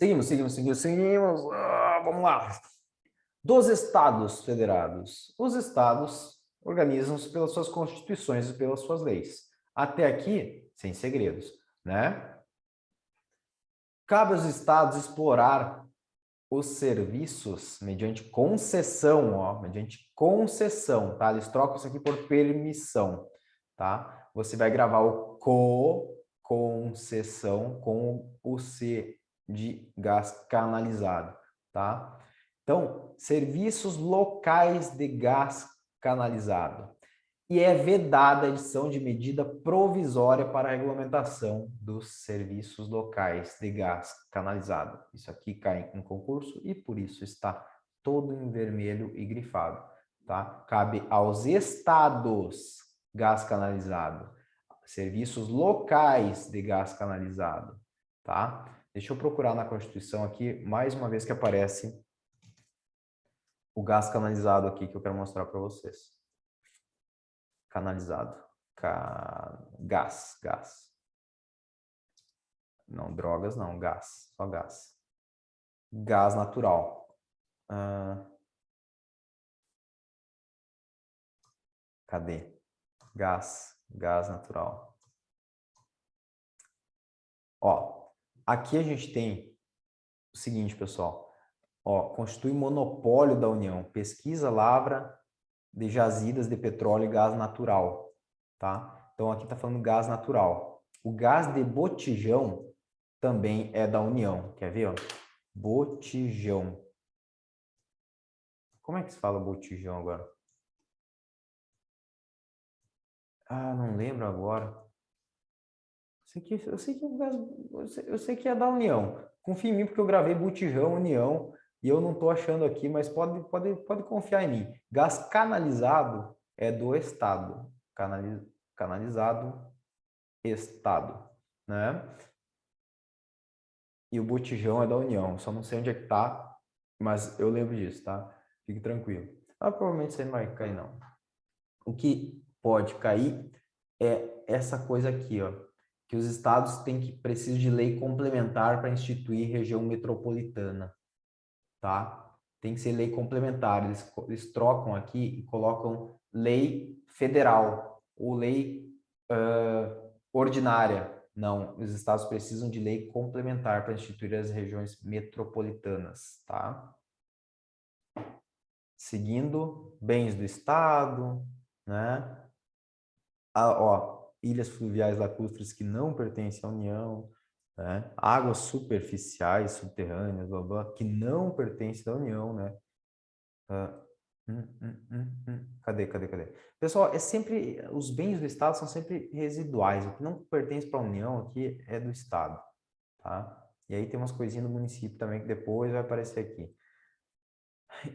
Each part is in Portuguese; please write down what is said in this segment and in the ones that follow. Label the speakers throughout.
Speaker 1: Seguimos. Vamos lá. Dos Estados Federados. Os Estados organizam-se pelas suas constituições e pelas suas leis. Até aqui, sem segredos, né? Cabe aos Estados explorar os serviços mediante concessão, ó, mediante concessão, tá? Eles trocam isso aqui por permissão, tá? Você vai gravar o concessão com o C de gás canalizado, tá? Então, serviços locais de gás canalizado. E é vedada a edição de medida provisória para a regulamentação dos serviços locais de gás canalizado. Isso aqui cai em concurso e por isso está todo em vermelho e grifado, tá? Cabe aos estados gás canalizado, serviços locais de gás canalizado, tá? Deixa eu procurar na Constituição aqui, mais uma vez que aparece o gás canalizado aqui que eu quero mostrar para vocês. Canalizado. Gás. Não, drogas não, gás. Só gás. Gás natural. Cadê? Gás natural. Ó, aqui a gente tem o seguinte, pessoal. Ó, constitui monopólio da União. Pesquisa, lavra de jazidas de petróleo e gás natural, tá? Então, aqui está falando gás natural. O gás de botijão também é da União. Quer ver? Ó? Botijão. Como é que se fala botijão agora? Ah, não lembro agora. Eu sei que é da União. Confia em mim porque eu gravei botijão, União, e eu não estou achando aqui, mas pode confiar em mim. Gás canalizado é do Estado. Canalizado, Estado, né? E o botijão é da União. Só não sei onde é que tá, mas eu lembro disso, tá? Fique tranquilo. Ah, provavelmente você não vai cair, não. O que pode cair é essa coisa aqui, ó, que os estados precisam de lei complementar para instituir região metropolitana, tá? Tem que ser lei complementar. Eles trocam aqui e colocam lei federal ou lei ordinária. Não, os estados precisam de lei complementar para instituir as regiões metropolitanas, tá? Seguindo, bens do estado, né? Ilhas fluviais lacustres que não pertencem à União, né? Águas superficiais, subterrâneas, blá, blá, que não pertencem à União, né? Cadê? Pessoal, é sempre, os bens do Estado são sempre residuais, o que não pertence para a União aqui é do Estado, tá? E aí tem umas coisinhas do município também que depois vai aparecer aqui.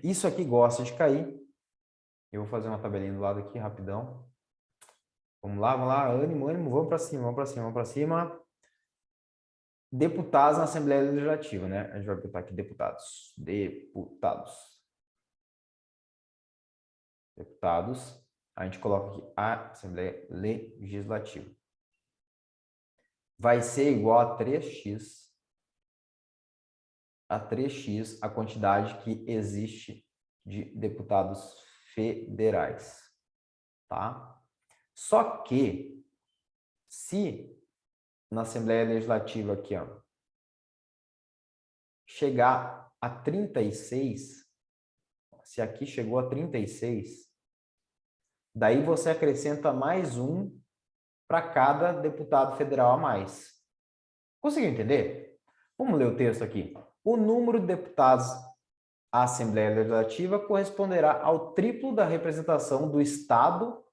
Speaker 1: Isso aqui gosta de cair, eu vou fazer uma tabelinha do lado aqui, rapidão. Vamos lá, ânimo, vamos para cima. Deputados na Assembleia Legislativa, né? A gente vai botar aqui deputados. Deputados. A gente coloca aqui a Assembleia Legislativa. Vai ser igual a 3x. A 3x a quantidade que existe de deputados federais. Tá? Só que, se na Assembleia Legislativa aqui, ó, chegar a 36, se aqui chegou a 36, daí você acrescenta mais um para cada deputado federal a mais. Conseguiu entender? Vamos ler o texto aqui. O número de deputados à Assembleia Legislativa corresponderá ao triplo da representação do Estado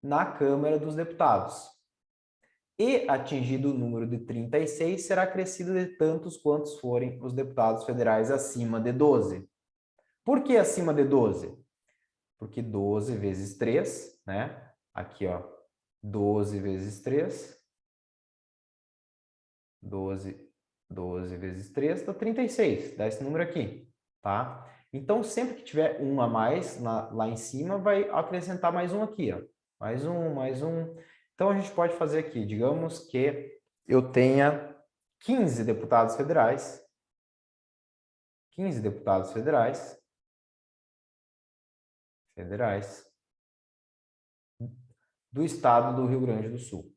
Speaker 1: na Câmara dos Deputados. E, atingido o número de 36, será acrescido de tantos quantos forem os deputados federais acima de 12. Por que acima de 12? Porque 12 vezes 3, né? Aqui, ó, 12 vezes 3. 12 vezes 3 dá 36, dá esse número aqui, tá? Então, sempre que tiver um a mais lá em cima, vai acrescentar mais um aqui, ó. Mais um. Então, a gente pode fazer aqui, digamos que eu tenha 15 deputados federais, 15 deputados federais do estado do Rio Grande do Sul.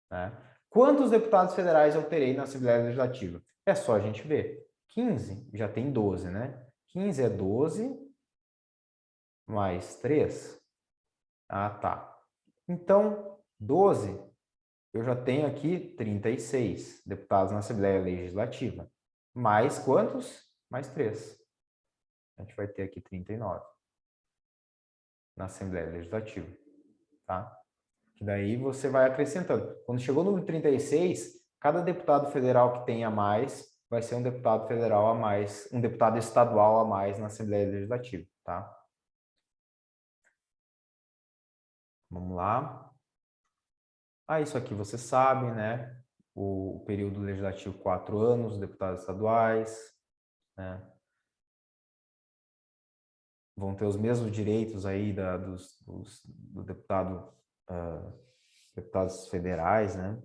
Speaker 1: Né? Quantos deputados federais eu terei na Assembleia Legislativa? É só a gente ver. 15, já tem 12, né? 15 é 12 mais 3. Ah, tá. Então, 12, eu já tenho aqui 36 deputados na Assembleia Legislativa. Mais quantos? Mais 3. A gente vai ter aqui 39 na Assembleia Legislativa, tá? Que daí você vai acrescentando. Quando chegou no número 36, cada deputado federal que tenha mais vai ser um deputado federal a mais, um deputado estadual a mais na Assembleia Legislativa, tá? Vamos lá. Ah, isso aqui você sabe, né? O período legislativo, 4 anos, deputados estaduais, né? Vão ter os mesmos direitos aí do deputado, deputados federais, né?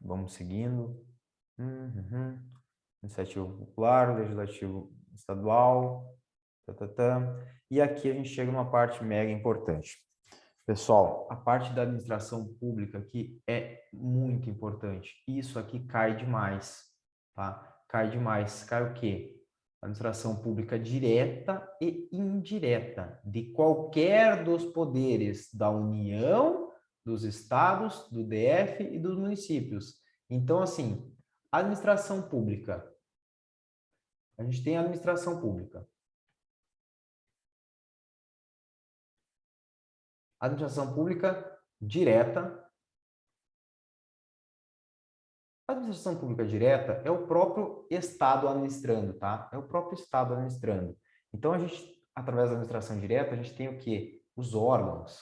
Speaker 1: Vamos seguindo. Iniciativa popular, legislativo estadual. E aqui a gente chega numa parte mega importante. Pessoal, a parte da administração pública aqui é muito importante. Isso aqui cai demais, tá? Cai demais. Cai o quê? Administração pública direta e indireta de qualquer dos poderes da União, dos estados, do DF e dos municípios. Então, assim, administração pública. A gente tem a administração pública. Administração pública direta. A administração pública direta é o próprio Estado administrando, tá? É o próprio Estado administrando. Então, a gente, através da administração direta, a gente tem o quê? Os órgãos.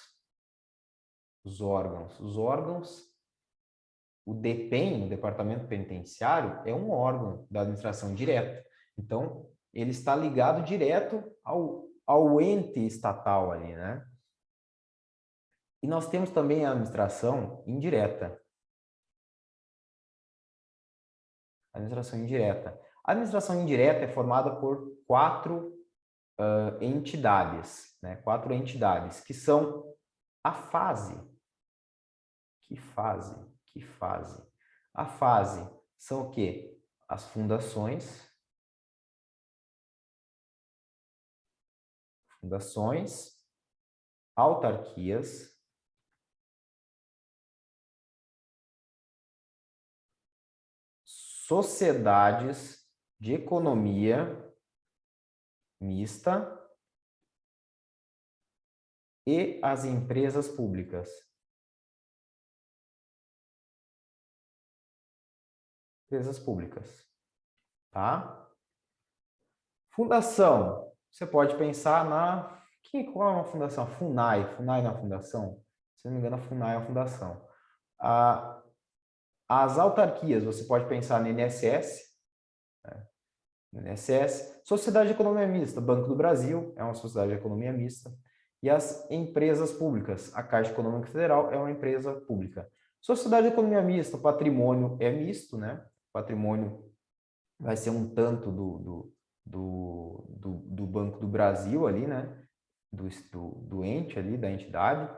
Speaker 1: Os órgãos. Os órgãos, o DPEM, o Departamento Penitenciário, é um órgão da administração direta. Então, ele está ligado direto ao ente estatal ali, né? E nós temos também a administração indireta. Administração indireta. A administração indireta é formada por 4 entidades, né? 4 entidades, que são a fase. Que fase? Que fase? A fase são o quê? As fundações, autarquias, sociedades de economia mista e as empresas públicas. Empresas públicas, tá? Fundação, você pode pensar na... Qual é uma fundação? FUNAI. FUNAI não é uma fundação? Se não me engano, a FUNAI é uma fundação. As autarquias, você pode pensar no INSS, né? INSS, Sociedade de Economia Mista, Banco do Brasil é uma sociedade de economia mista, e as empresas públicas, a Caixa Econômica Federal é uma empresa pública. Sociedade de Economia Mista, patrimônio é misto, né? Patrimônio vai ser um tanto do Banco do Brasil ali, né? Do ente ali, da entidade,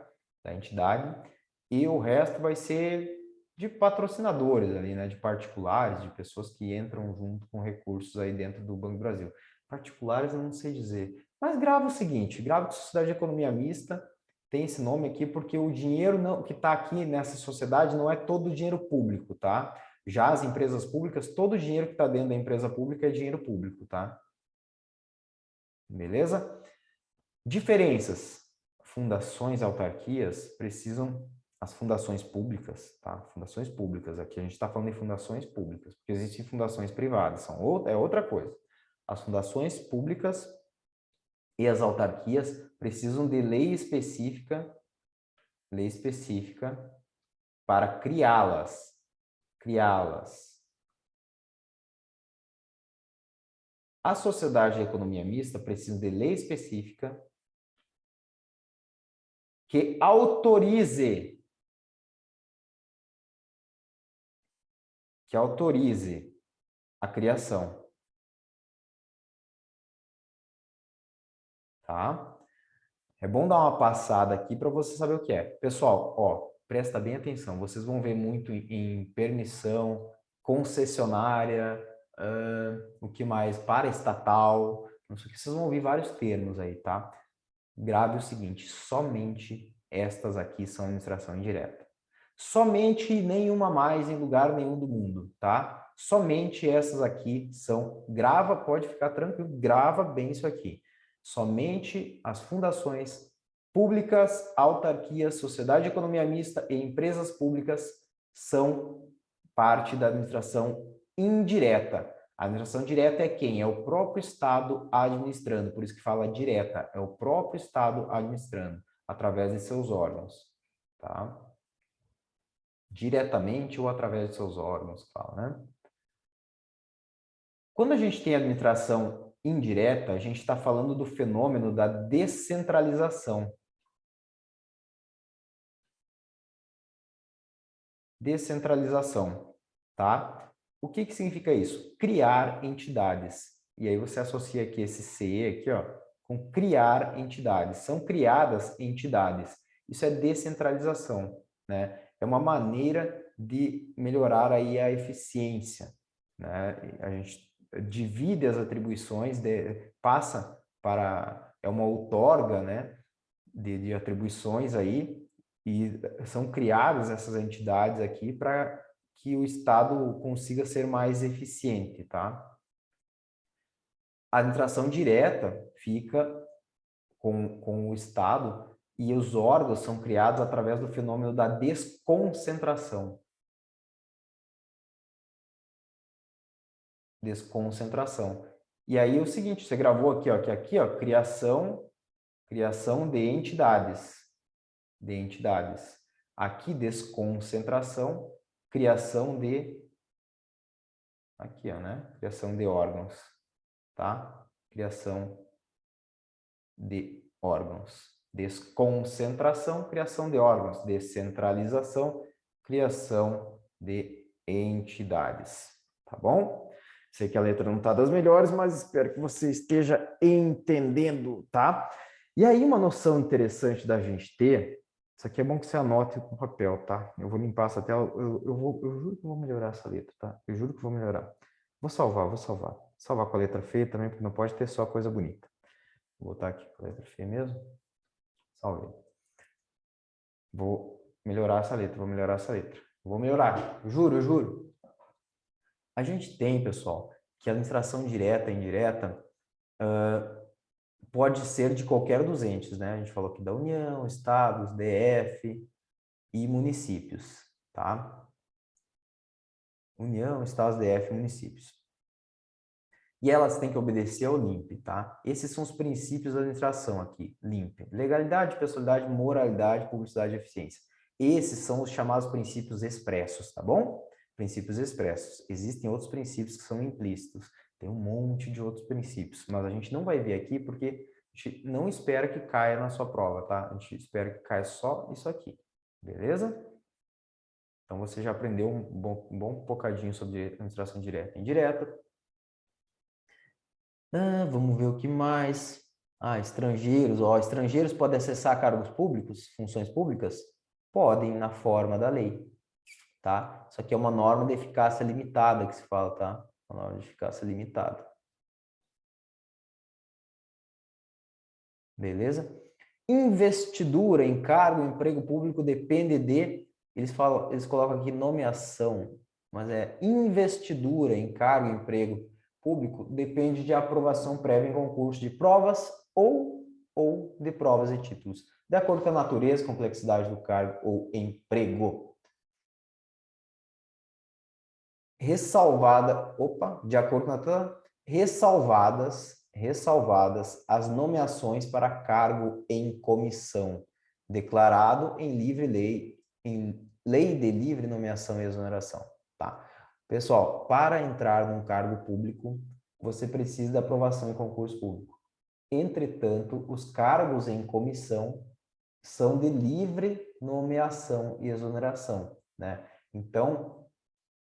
Speaker 1: e o resto vai ser de patrocinadores ali, né? De particulares, de pessoas que entram junto com recursos aí dentro do Banco do Brasil. Particulares eu não sei dizer, mas grava o seguinte, grava que Sociedade de Economia Mista tem esse nome aqui porque o dinheiro que está aqui nessa sociedade não é todo o dinheiro público, tá? Já as empresas públicas, todo o dinheiro que está dentro da empresa pública é dinheiro público, tá? Beleza? Diferenças. Fundações e autarquias precisam... As fundações públicas, tá? Fundações públicas, aqui a gente está falando de fundações públicas, porque existem fundações privadas, é outra coisa. As fundações públicas e as autarquias precisam de lei específica para criá-las. A sociedade de economia mista precisa de lei específica que autorize a criação. tá? É bom dar uma passada aqui para você saber o que é. Pessoal, ó, presta bem atenção. Vocês vão ver muito em permissão, concessionária, o que mais? Paraestatal, não sei o que. Vocês vão ouvir vários termos aí, tá? Grave o seguinte, somente estas aqui são administração indireta. Somente nenhuma mais em lugar nenhum do mundo, tá? Somente essas aqui são, grava, pode ficar tranquilo, grava bem isso aqui. Somente as fundações públicas, autarquias, sociedade de economia mista e empresas públicas são parte da administração indireta. A administração direta é quem? É o próprio Estado administrando, por isso que fala direta, é o próprio Estado administrando, através de seus órgãos, tá? Diretamente ou através de seus órgãos, fala, né? Quando a gente tem administração indireta, a gente está falando do fenômeno da descentralização. Descentralização, tá? O que que significa isso? Criar entidades. E aí você associa aqui esse C aqui, ó, com criar entidades. São criadas entidades. Isso é descentralização, né? É uma maneira de melhorar aí a eficiência, né? A gente divide as atribuições, passa para, é uma outorga, né, de atribuições aí, e são criadas essas entidades aqui para que o Estado consiga ser mais eficiente, tá? A administração direta fica com o Estado e os órgãos são criados através do fenômeno da desconcentração. Desconcentração. E aí é o seguinte, você gravou aqui, ó, que aqui, ó, criação de entidades. De entidades. Aqui, desconcentração, criação de... Aqui, ó, né? Criação de órgãos, tá? Criação de órgãos. Desconcentração, criação de órgãos. Descentralização, criação de entidades, tá bom? Sei que a letra não está das melhores, mas espero que você esteja entendendo, tá? E aí, uma noção interessante da gente ter, isso aqui é bom que você anote com papel, tá? Eu vou limpar essa tela, eu juro que vou melhorar essa letra, tá? Eu juro que vou melhorar. Vou salvar, vou salvar. Salvar com a letra feia também, porque não pode ter só coisa bonita. Vou botar aqui com a letra feia mesmo. Salvei. Vou melhorar essa letra, vou melhorar essa letra. Vou melhorar, juro, eu juro. A gente tem, pessoal, que a administração direta e indireta pode ser de qualquer dos entes, né? A gente falou aqui da União, estados, DF e municípios, tá? União, estados, DF e municípios. E elas têm que obedecer ao LIMP, tá? Esses são os princípios da administração aqui, LIMP. Legalidade, pessoalidade, moralidade, publicidade e eficiência. Esses são os chamados princípios expressos, tá bom? Princípios expressos. Existem outros princípios que são implícitos. Tem um monte de outros princípios, mas a gente não vai ver aqui porque a gente não espera que caia na sua prova, tá? A gente espera que caia só isso aqui, beleza? Então, você já aprendeu um bom bocadinho sobre administração direta e indireta. Vamos ver o que mais. Estrangeiros. Estrangeiros podem acessar cargos públicos, funções públicas? Podem, na forma da lei, tá? Isso aqui é uma norma de eficácia limitada que se fala, tá? Uma norma de eficácia limitada. Beleza? Investidura em cargo, emprego público depende de... Eles colocam aqui nomeação, mas é investidura em cargo, emprego público depende de aprovação prévia em concurso de provas ou de provas e títulos, de acordo com a natureza e complexidade do cargo ou emprego. De acordo com a ressalvadas as nomeações para cargo em comissão, declarado em lei de livre nomeação e exoneração, tá? Pessoal, para entrar num cargo público, você precisa da aprovação em concurso público. Entretanto, os cargos em comissão são de livre nomeação e exoneração, né? Então,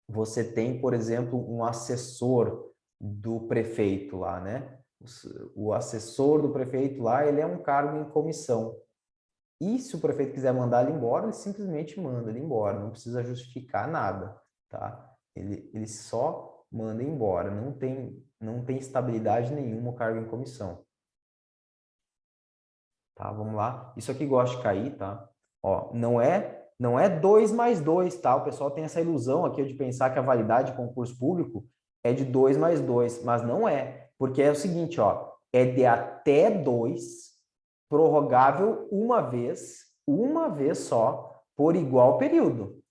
Speaker 1: você tem, por exemplo, um assessor do prefeito lá, né? o assessor do prefeito lá, ele é um cargo em comissão. E se o prefeito quiser mandar ele embora, ele simplesmente manda ele embora, não precisa justificar nada, tá? Ele só manda embora, não tem estabilidade nenhuma o cargo em comissão. Tá, vamos lá. Isso aqui gosta de cair, tá? Ó, não é 2 mais 2, tá? O pessoal tem essa ilusão aqui de pensar que a validade de concurso público é de 2 mais 2, mas não é. Porque é o seguinte, ó, é de até 2, prorrogável uma vez só, por igual período.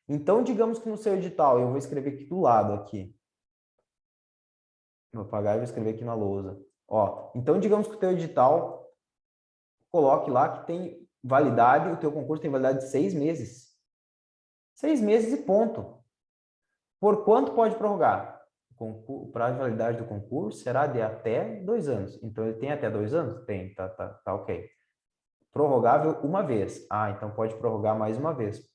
Speaker 1: Então, digamos que no seu edital, eu vou escrever aqui do lado, aqui. Vou apagar e vou escrever aqui na lousa. Ó, então, digamos que o teu edital coloque lá que tem validade, o teu concurso tem validade de 6 meses. 6 meses e ponto. Por quanto pode prorrogar? O prazo de validade do concurso será de até 2 anos. Então, ele tem até 2 anos? Tem, tá ok. Prorrogável uma vez. Ah, então pode prorrogar mais uma vez.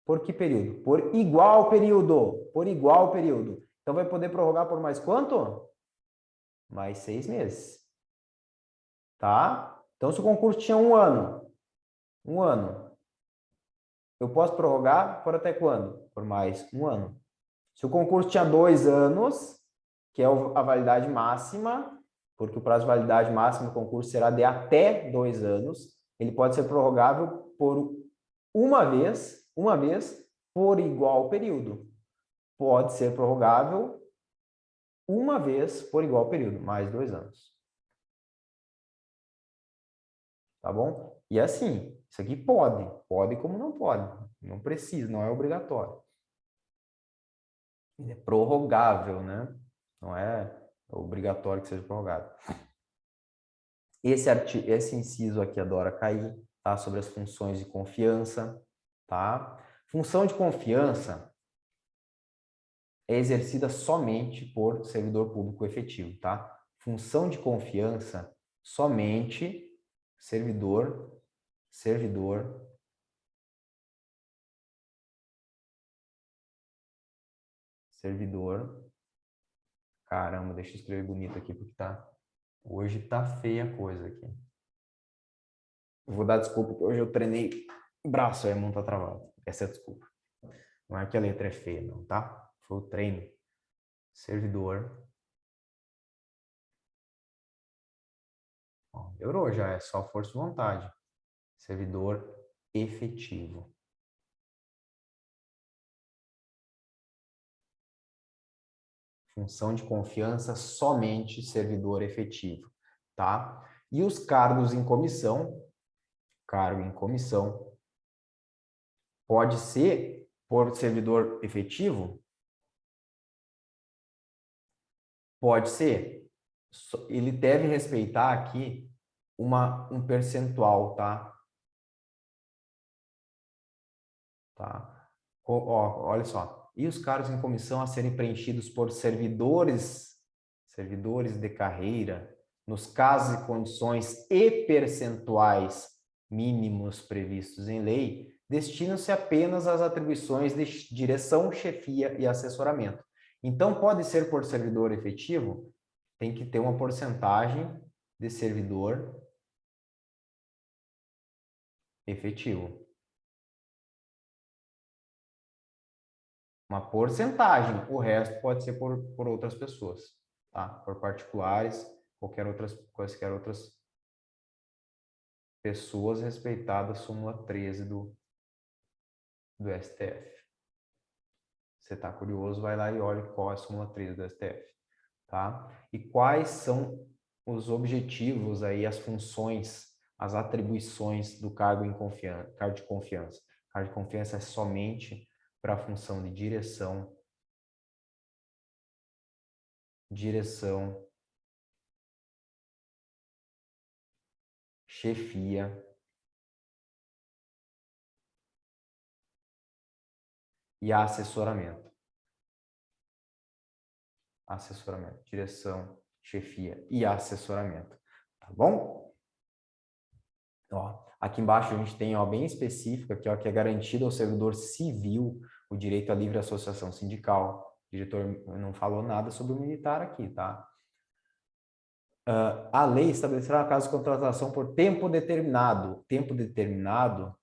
Speaker 1: Por que período? Por igual período. Por igual período. Então, vai poder prorrogar por mais quanto? Mais 6 meses. Tá? Então, se o concurso tinha um ano, eu posso prorrogar por até quando? Por mais um ano. Se o concurso tinha 2 anos, que é a validade máxima, porque o prazo de validade máxima do concurso será de até 2 anos, ele pode ser prorrogável por uma vez, por igual período. Pode ser prorrogável uma vez por igual período, mais 2 anos. Tá bom? E assim, isso aqui pode como não pode. Não precisa, não é obrigatório. Ele é prorrogável, né? Não é obrigatório que seja prorrogado. Esse inciso aqui adora cair, tá? Sobre as funções de confiança, tá? Função de confiança é exercida somente por servidor público efetivo, tá? Função de confiança, somente servidor Caramba, deixa eu escrever bonito aqui, porque hoje tá feia a coisa aqui. Eu vou dar desculpa, porque hoje eu treinei o braço, aí a mão tá travada. Essa é a desculpa. Não é que a letra é feia, não, tá? Foi o treino. Servidor. Ó, melhorou já, é só força de vontade. Servidor efetivo. Função de confiança, somente servidor efetivo, tá? E os cargos em comissão, cargo em comissão, pode ser por servidor efetivo? Pode ser. Ele deve respeitar aqui um percentual, tá? Ó, olha só. E os cargos em comissão a serem preenchidos por servidores de carreira, nos casos e condições e percentuais mínimos previstos em lei, destinam-se apenas às atribuições de direção, chefia e assessoramento. Então, pode ser por servidor efetivo, tem que ter uma porcentagem de servidor efetivo. Uma porcentagem, o resto pode ser por outras pessoas, tá? Por particulares, quaisquer outras pessoas respeitadas a súmula 13 do STF. Você está curioso, vai lá e olha qual é a súmula 13 do STF, tá? E quais são os objetivos aí, as funções, as atribuições do cargo de confiança. Cargo de confiança é somente para a função de direção, chefia e assessoramento. Direção, chefia e assessoramento. Tá bom? Ó, aqui embaixo a gente tem, ó, bem específico aqui, ó, que é garantido ao servidor civil o direito à livre associação sindical. O diretor não falou nada sobre o militar aqui, tá? A lei estabelecerá caso de contratação por tempo determinado. Tempo determinado,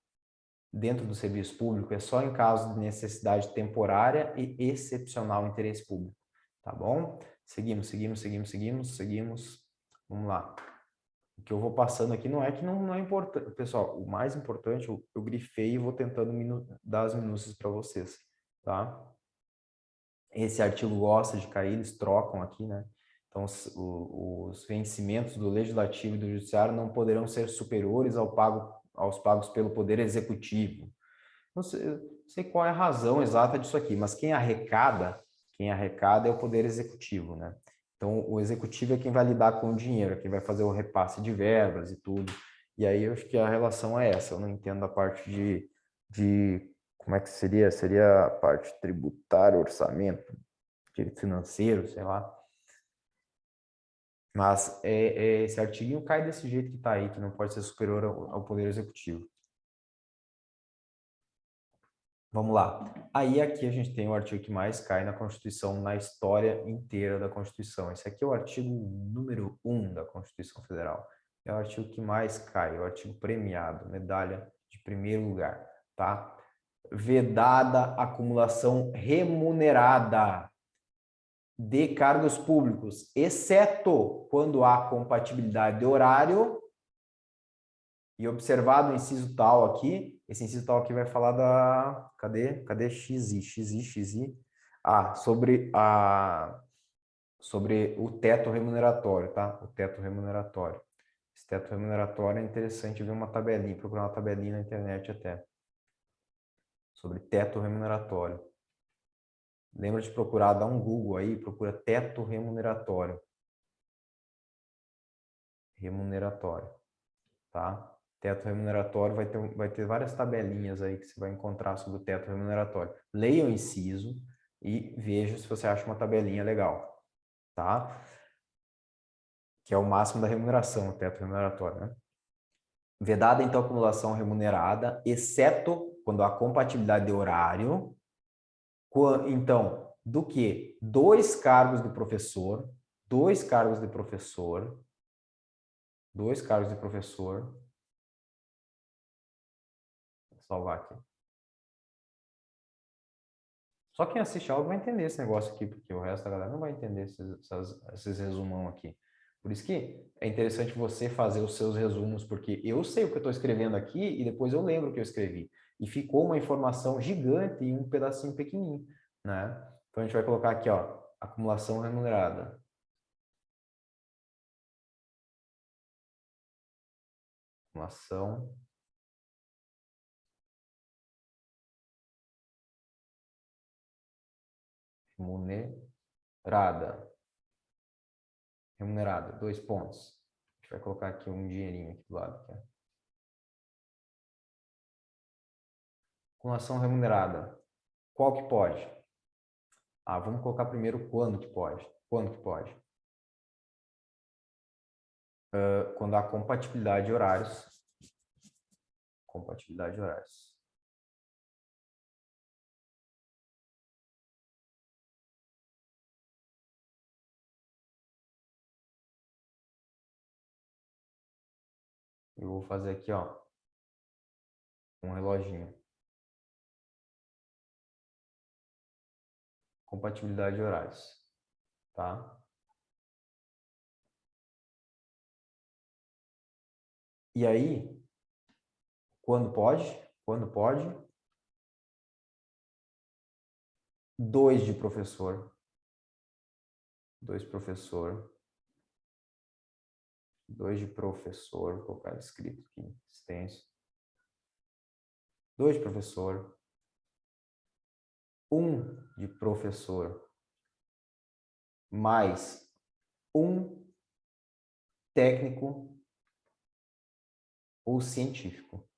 Speaker 1: dentro do serviço público, é só em caso de necessidade temporária e excepcional interesse público. Tá bom? Seguimos. Vamos lá. O que eu vou passando aqui não é que não é importante. Pessoal, o mais importante, eu grifei e vou tentando dar as minúcias para vocês, tá? Esse artigo gosta de cair, eles trocam aqui, né? Então, os vencimentos do Legislativo e do Judiciário não poderão ser superiores aos pagos pelo Poder Executivo. Não sei qual é a razão exata disso aqui, mas quem arrecada é o Poder Executivo, né? Então, o Executivo é quem vai lidar com o dinheiro, é quem vai fazer o repasse de verbas e tudo. E aí, eu acho que a relação é essa. Eu não entendo a parte de como é que seria? Seria a parte tributária, orçamento, direito financeiro, sei lá. Mas esse artigo cai desse jeito que está aí, que não pode ser superior ao Poder Executivo. Vamos lá. Aí aqui a gente tem o artigo que mais cai na Constituição, na história inteira da Constituição. Esse aqui é o artigo número 1 da Constituição Federal. É o artigo que mais cai, é o artigo premiado, medalha de primeiro lugar, tá? Vedada acumulação remunerada de cargos públicos, exceto quando há compatibilidade de horário. E observado o inciso tal aqui, esse inciso tal aqui vai falar da... Cadê XI? Sobre o teto remuneratório, tá? O teto remuneratório. Esse teto remuneratório é interessante ver uma tabelinha, procurar uma tabelinha na internet até. Sobre teto remuneratório. Lembra de procurar, dá um Google aí, procura teto remuneratório. Remuneratório, tá? Teto remuneratório vai ter várias tabelinhas aí que você vai encontrar sobre o teto remuneratório. Leia o inciso e veja se você acha uma tabelinha legal, tá? Que é o máximo da remuneração, o teto remuneratório, né? Vedada, então, a acumulação remunerada, exceto quando há compatibilidade de horário. Então, do que? 2 cargos de professor, 2 cargos de professor, 2 cargos de professor. Vou salvar aqui. Só quem assiste a aula vai entender esse negócio aqui, porque o resto da galera não vai entender esses resumão aqui. Por isso que é interessante você fazer os seus resumos, porque eu sei o que eu estou escrevendo aqui e depois eu lembro o que eu escrevi. E ficou uma informação gigante em um pedacinho pequenininho, né? Então a gente vai colocar aqui, ó, acumulação remunerada. Acumulação remunerada. Remunerada, 2 pontos. A gente vai colocar aqui um dinheirinho aqui do lado. Aqui, acumulação remunerada. Qual que pode? Vamos colocar primeiro quando que pode. Quando que pode? Quando há compatibilidade de horários. Compatibilidade de horários. Eu vou fazer aqui, ó, um reloginho. Compatibilidade de horários. Tá? E aí, quando pode? Quando pode? 2 de professor. 2 professor. 2 de professor. Vou colocar escrito aqui, extenso. 2 de professor. 1 de professor. Mais 1 técnico ou científico.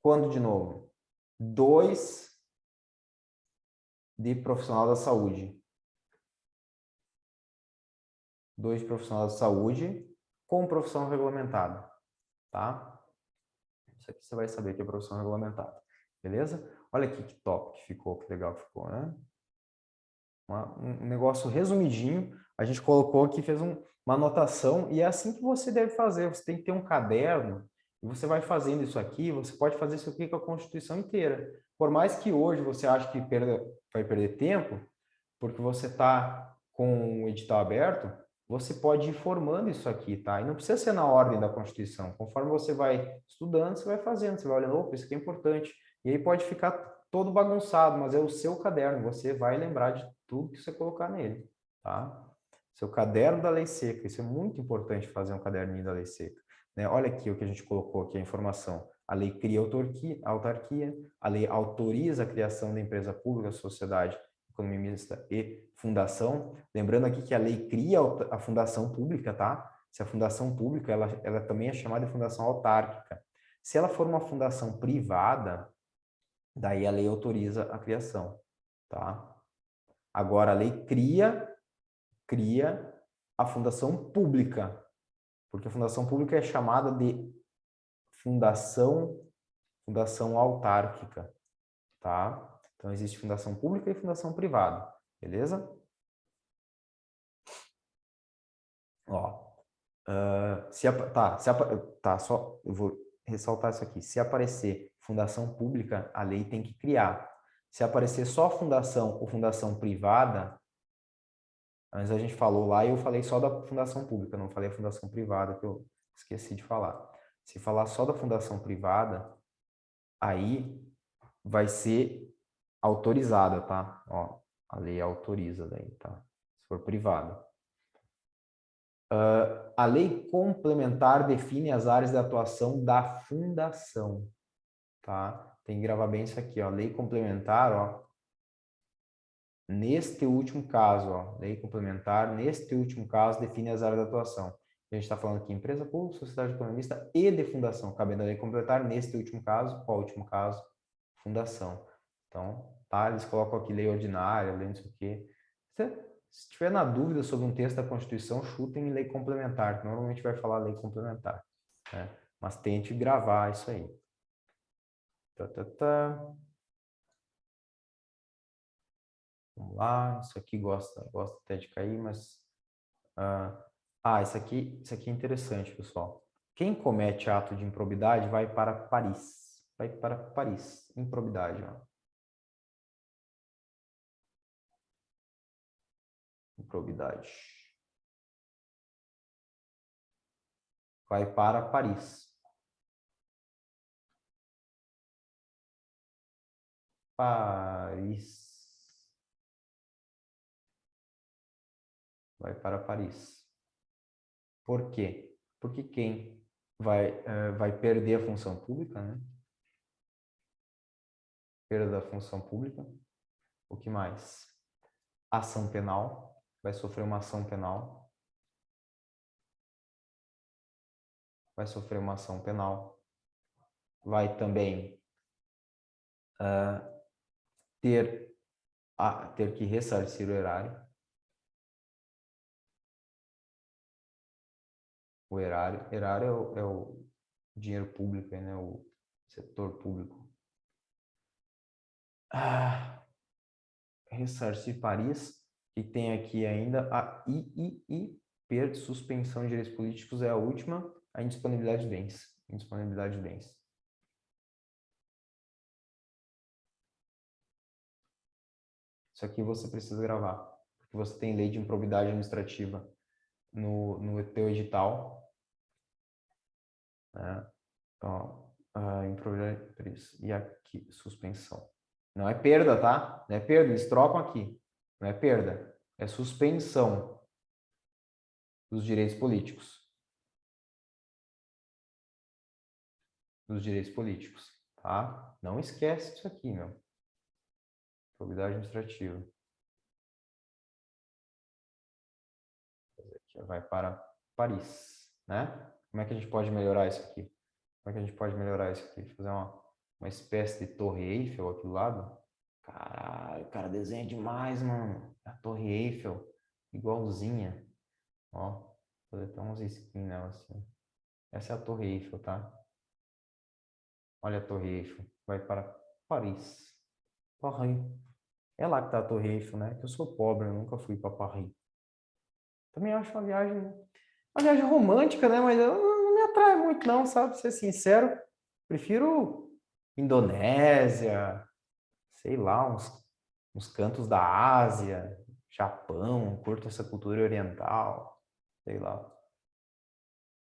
Speaker 1: Quando, de novo? 2 de profissional da saúde. 2 de profissional da saúde com profissão regulamentada, tá? Isso aqui você vai saber que é profissão regulamentada, beleza? Olha aqui que top que ficou, que legal que ficou, né? Um negócio resumidinho. A gente colocou aqui, fez uma anotação, e é assim que você deve fazer. Você tem que ter um caderno, e você vai fazendo isso aqui, você pode fazer isso aqui com a Constituição inteira. Por mais que hoje você ache que vai perder tempo, porque você está com o edital aberto, você pode ir formando isso aqui, tá? E não precisa ser na ordem da Constituição. Conforme você vai estudando, você vai fazendo, você vai olhando, opa, isso aqui é importante. E aí pode ficar todo bagunçado, mas é o seu caderno, você vai lembrar de tudo que você colocar nele, tá? Seu caderno da lei seca, isso é muito importante fazer um caderninho da lei seca. Né? Olha aqui o que a gente colocou aqui, a informação. A lei cria autarquia, a lei autoriza a criação da empresa pública, sociedade, economia mista e fundação. Lembrando aqui que a lei cria a fundação pública, tá? Se a fundação pública, ela também é chamada de fundação autárquica. Se ela for uma fundação privada, daí a lei autoriza a criação, tá? Agora, a lei cria a fundação pública, porque a fundação pública é chamada de fundação autárquica, tá? Então, existe fundação pública e fundação privada, beleza? Ó, só eu vou ressaltar isso aqui. Se aparecer fundação pública, a lei tem que criar. Se aparecer só fundação ou fundação privada, antes a gente falou lá e eu falei só da fundação pública, não falei a fundação privada, que eu esqueci de falar. Se falar só da fundação privada, aí vai ser autorizada, tá? Ó, a lei autoriza daí, tá? Se for privada. A lei complementar define as áreas de atuação da fundação, tá? Tem que gravar bem isso aqui, ó. Lei complementar, ó. Neste último caso, ó, lei complementar, neste último caso, define as áreas de atuação. A gente está falando aqui empresa pública, sociedade economista e de fundação, cabendo a lei complementar, neste último caso, qual o último caso? Fundação. Então, tá, eles colocam aqui lei ordinária, lei não sei o quê. Se tiver na dúvida sobre um texto da Constituição, chutem em lei complementar, que normalmente vai falar lei complementar, né? Mas tente gravar isso aí. Vamos lá, isso aqui gosta até de cair, mas... isso aqui é interessante, pessoal. Quem comete ato de improbidade vai para Paris. Vai para Paris. Improbidade, ó. Improbidade. Vai para Paris. Paris. Vai para Paris. Por quê? Porque quem vai perder a função pública, né? Perda da função pública. O que mais? Ação penal. Vai sofrer uma ação penal. Vai sofrer uma ação penal. Vai também ter que ressarcir o erário. O erário é o dinheiro público, né? O setor público. Ressarcir Paris, e tem aqui ainda a perda, suspensão de direitos políticos é a última, a indisponibilidade de bens. Indisponibilidade de bens. Isso aqui você precisa gravar, porque você tem lei de improbidade administrativa no teu edital, né? Ó, improbidade, e aqui, suspensão. Não é perda, tá? Não é perda, eles trocam aqui. Não é perda, é suspensão dos direitos políticos. Dos direitos políticos, tá? Não esquece disso aqui, meu. Probidade administrativa. Aqui vai para Paris, né? Como é que a gente pode melhorar isso aqui? Como é que a gente pode melhorar isso aqui? Fazer uma espécie de Torre Eiffel aqui do lado? Caralho, o cara desenha demais, mano. A Torre Eiffel, igualzinha. Ó, fazer até uns skins nela assim. Essa é a Torre Eiffel, tá? Olha a Torre Eiffel. Vai para Paris. Paris. É lá que tá a Torre Eiffel, né? Que eu sou pobre, eu nunca fui para Paris. Também acho uma viagem romântica, né? Mas eu não me atrai muito, não, sabe? Pra ser sincero, prefiro Indonésia, sei lá, uns cantos da Ásia, Japão, curto essa cultura oriental, sei lá.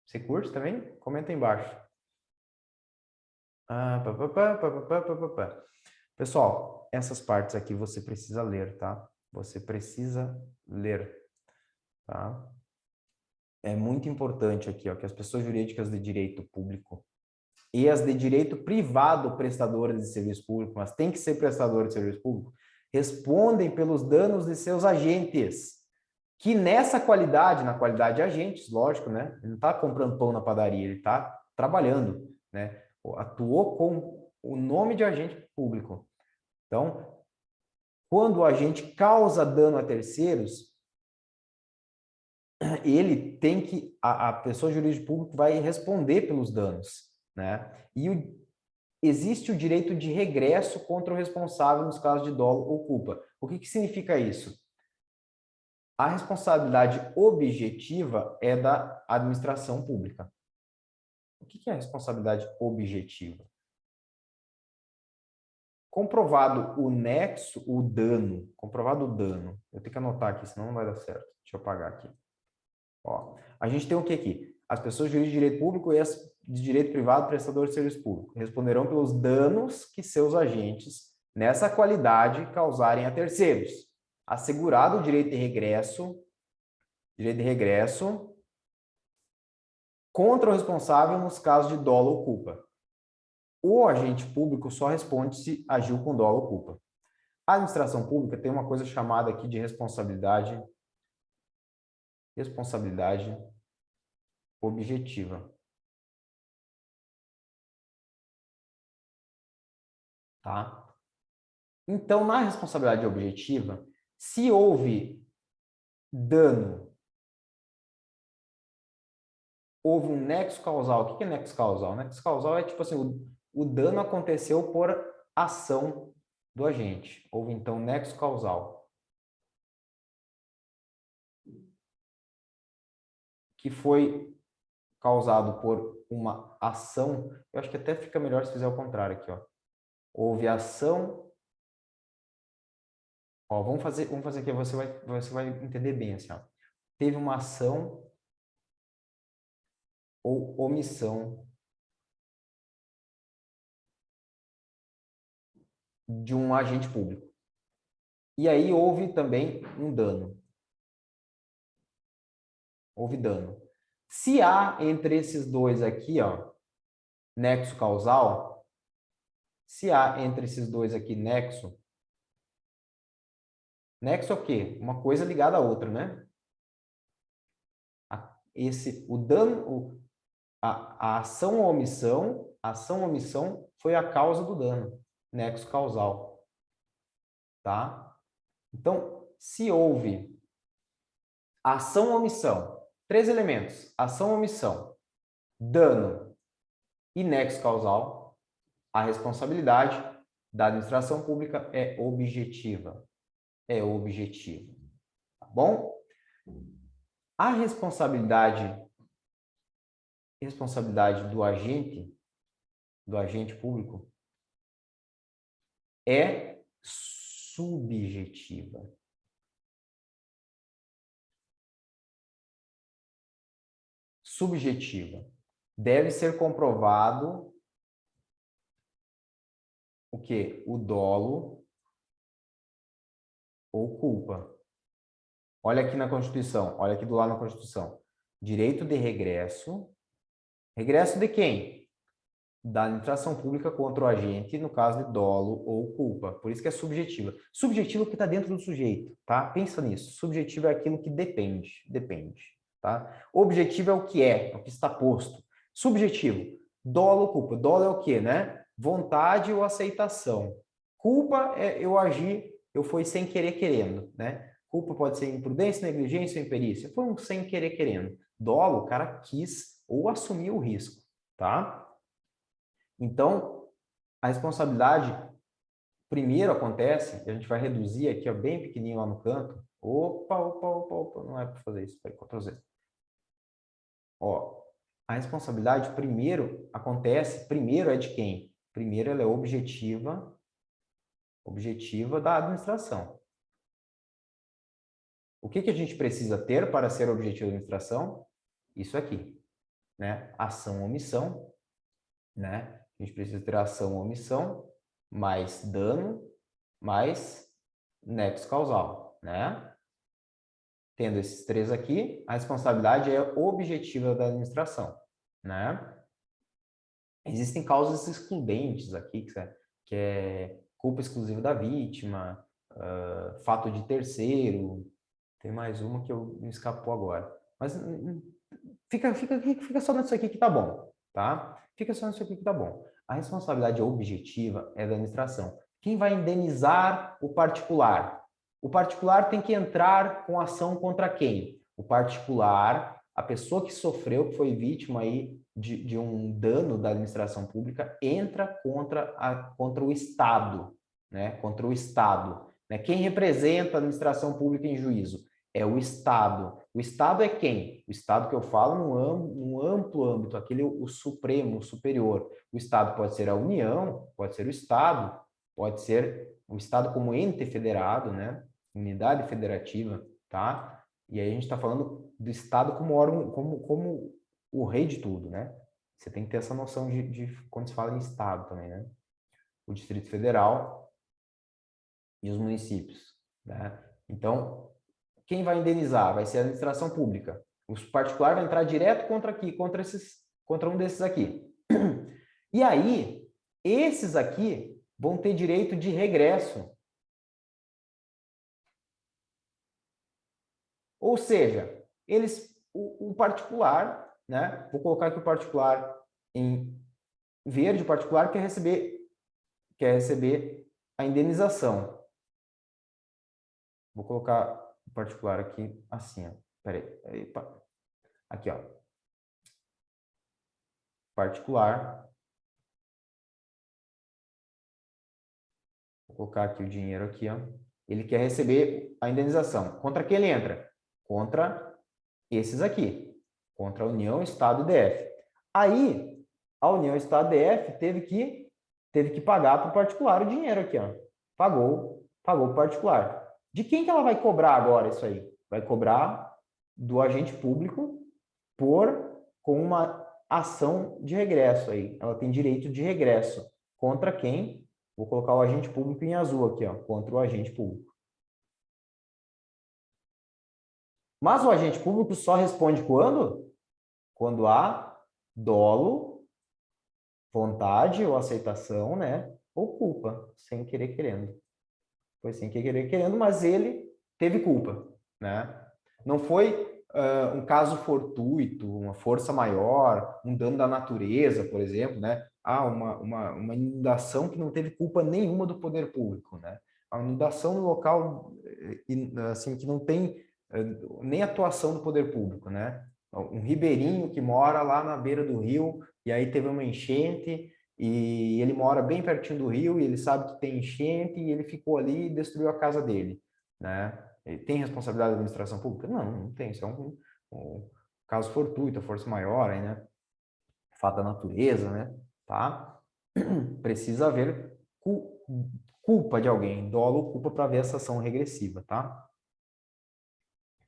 Speaker 1: Você curte também? Comenta aí embaixo. Pá. Pessoal, essas partes aqui você precisa ler, tá? Você precisa ler, tá? É muito importante aqui, ó, que as pessoas jurídicas de direito público e as de direito privado prestadoras de serviço público, mas tem que ser prestador de serviço público, respondem pelos danos de seus agentes, que nessa qualidade, na qualidade de agentes, lógico, né? Ele não está comprando pão na padaria, ele está trabalhando, né? Atuou com o nome de agente público. Então, quando o agente causa dano a terceiros, ele tem que, a pessoa jurídica pública vai responder pelos danos, né? E existe o direito de regresso contra o responsável nos casos de dolo ou culpa. O que significa isso? A responsabilidade objetiva é da administração pública. O que é a responsabilidade objetiva? Comprovado o nexo, o dano, comprovado o dano. Eu tenho que anotar aqui, senão não vai dar certo. Deixa eu apagar aqui. Ó, a gente tem o que aqui? As pessoas jurídicas de direito público e as de direito privado prestadores de serviço público responderão pelos danos que seus agentes, nessa qualidade, causarem a terceiros, assegurado o direito de regresso contra o responsável nos casos de dolo ou culpa. O agente público só responde se agiu com dolo ou culpa. A administração pública tem uma coisa chamada aqui de responsabilidade objetiva. Tá? Então, na responsabilidade objetiva, se houve dano, houve um nexo causal. O que é nexo causal? Nexo causal é tipo assim, o dano aconteceu por ação do agente. Houve, então, nexo causal. Que foi causado por uma ação. Eu acho que até fica melhor se fizer o contrário aqui, ó. Houve ação. Ó, vamos fazer aqui, você vai entender bem assim, ó. Teve uma ação ou omissão de um agente público. E aí houve também um dano. Houve dano. Se há entre esses dois aqui, ó, nexo causal, se há entre esses dois aqui nexo é o quê? Uma coisa ligada à outra, né? O dano, a ação ou omissão foi a causa do dano, nexo causal, tá? Então, se houve ação ou omissão, 3 elementos, ação ou omissão, dano e nexo causal, a responsabilidade da administração pública é objetiva. É objetiva, tá bom? A responsabilidade do agente público, é subjetiva. Subjetiva. Deve ser comprovado o quê? O dolo ou culpa. Olha aqui na Constituição, olha aqui do lado na Constituição. Direito de regresso. Regresso de quem? Da administração pública contra o agente, no caso de dolo ou culpa. Por isso que é subjetiva. Subjetivo é o que está dentro do sujeito, tá? Pensa nisso. Subjetivo é aquilo que depende, tá? Objetivo é o que está posto. Subjetivo, dolo ou culpa. Dolo é o quê, né? Vontade ou aceitação. Culpa é eu agir, eu fui sem querer querendo, né? Culpa pode ser imprudência, negligência ou imperícia. Foi um sem querer querendo. Dolo, o cara quis ou assumiu o risco, tá? Então, a responsabilidade primeiro acontece, e a gente vai reduzir aqui, ó, bem pequenininho lá no canto. Opa, não é para fazer isso, vai, Ctrl Z. Ó, a responsabilidade primeiro acontece, primeiro é de quem? Primeiro ela é objetiva da administração. O que a gente precisa ter para ser objetivo da administração? Isso aqui, né? Ação, omissão, né? A gente precisa ter ação, omissão, mais dano, mais nexo causal, né? Tendo esses três aqui, a responsabilidade é objetiva da administração, né? Existem causas excludentes aqui, que é culpa exclusiva da vítima, fato de terceiro, tem mais uma que me escapou agora. Mas fica só nisso aqui que tá bom, tá? Fica só nisso aqui que tá bom. A responsabilidade objetiva é da administração. Quem vai indenizar o particular? O particular tem que entrar com ação contra quem? O particular, a pessoa que sofreu, que foi vítima aí de um dano da administração pública, entra contra o Estado, né? Contra o Estado. Né? Quem representa a administração pública em juízo? É o Estado. O Estado é quem? O Estado que eu falo num amplo âmbito, aquele o supremo, o superior. O Estado pode ser a União, pode ser o Estado, pode ser o Estado como ente federado, né? Unidade federativa, tá? E aí a gente está falando do Estado como órgão, como o rei de tudo, né? Você tem que ter essa noção de quando se fala em Estado também, né? O Distrito Federal e os municípios, né? Então, quem vai indenizar? Vai ser a administração pública. O particular vai entrar direto contra um desses aqui. E aí, esses aqui vão ter direito de regresso. Ou seja, o particular, né? Vou colocar aqui o particular em verde, o particular quer receber a indenização. Vou colocar o particular aqui assim, ó. Peraí. Aqui, ó. Particular. Vou colocar aqui o dinheiro aqui, ó. Ele quer receber a indenização. Contra quem ele entra? Contra esses aqui. Contra a União, Estado e DF. Aí, a União, Estado e DF teve que pagar para o particular o dinheiro aqui, ó. Pagou o particular. De quem que ela vai cobrar agora isso aí? Vai cobrar do agente público com uma ação de regresso aí. Ela tem direito de regresso. Contra quem? Vou colocar o agente público em azul aqui, ó, contra o agente público. Mas o agente público só responde quando? Quando há dolo, vontade ou aceitação, né? Ou culpa, sem querer querendo. Foi sem querer querendo, mas ele teve culpa, né? Não foi um caso fortuito, uma força maior, um dano da natureza, por exemplo, né? Uma inundação que não teve culpa nenhuma do poder público, né? A inundação no local assim que não tem nem atuação do poder público, né? Um ribeirinho que mora lá na beira do rio e aí teve uma enchente e ele mora bem pertinho do rio e ele sabe que tem enchente e ele ficou ali e destruiu a casa dele, né? Ele tem responsabilidade da administração pública? Não tem. Isso é um caso fortuito, força maior, aí, né? Fato da natureza, né? Tá? Precisa haver culpa de alguém, dolo ou culpa para ver essa ação regressiva, tá?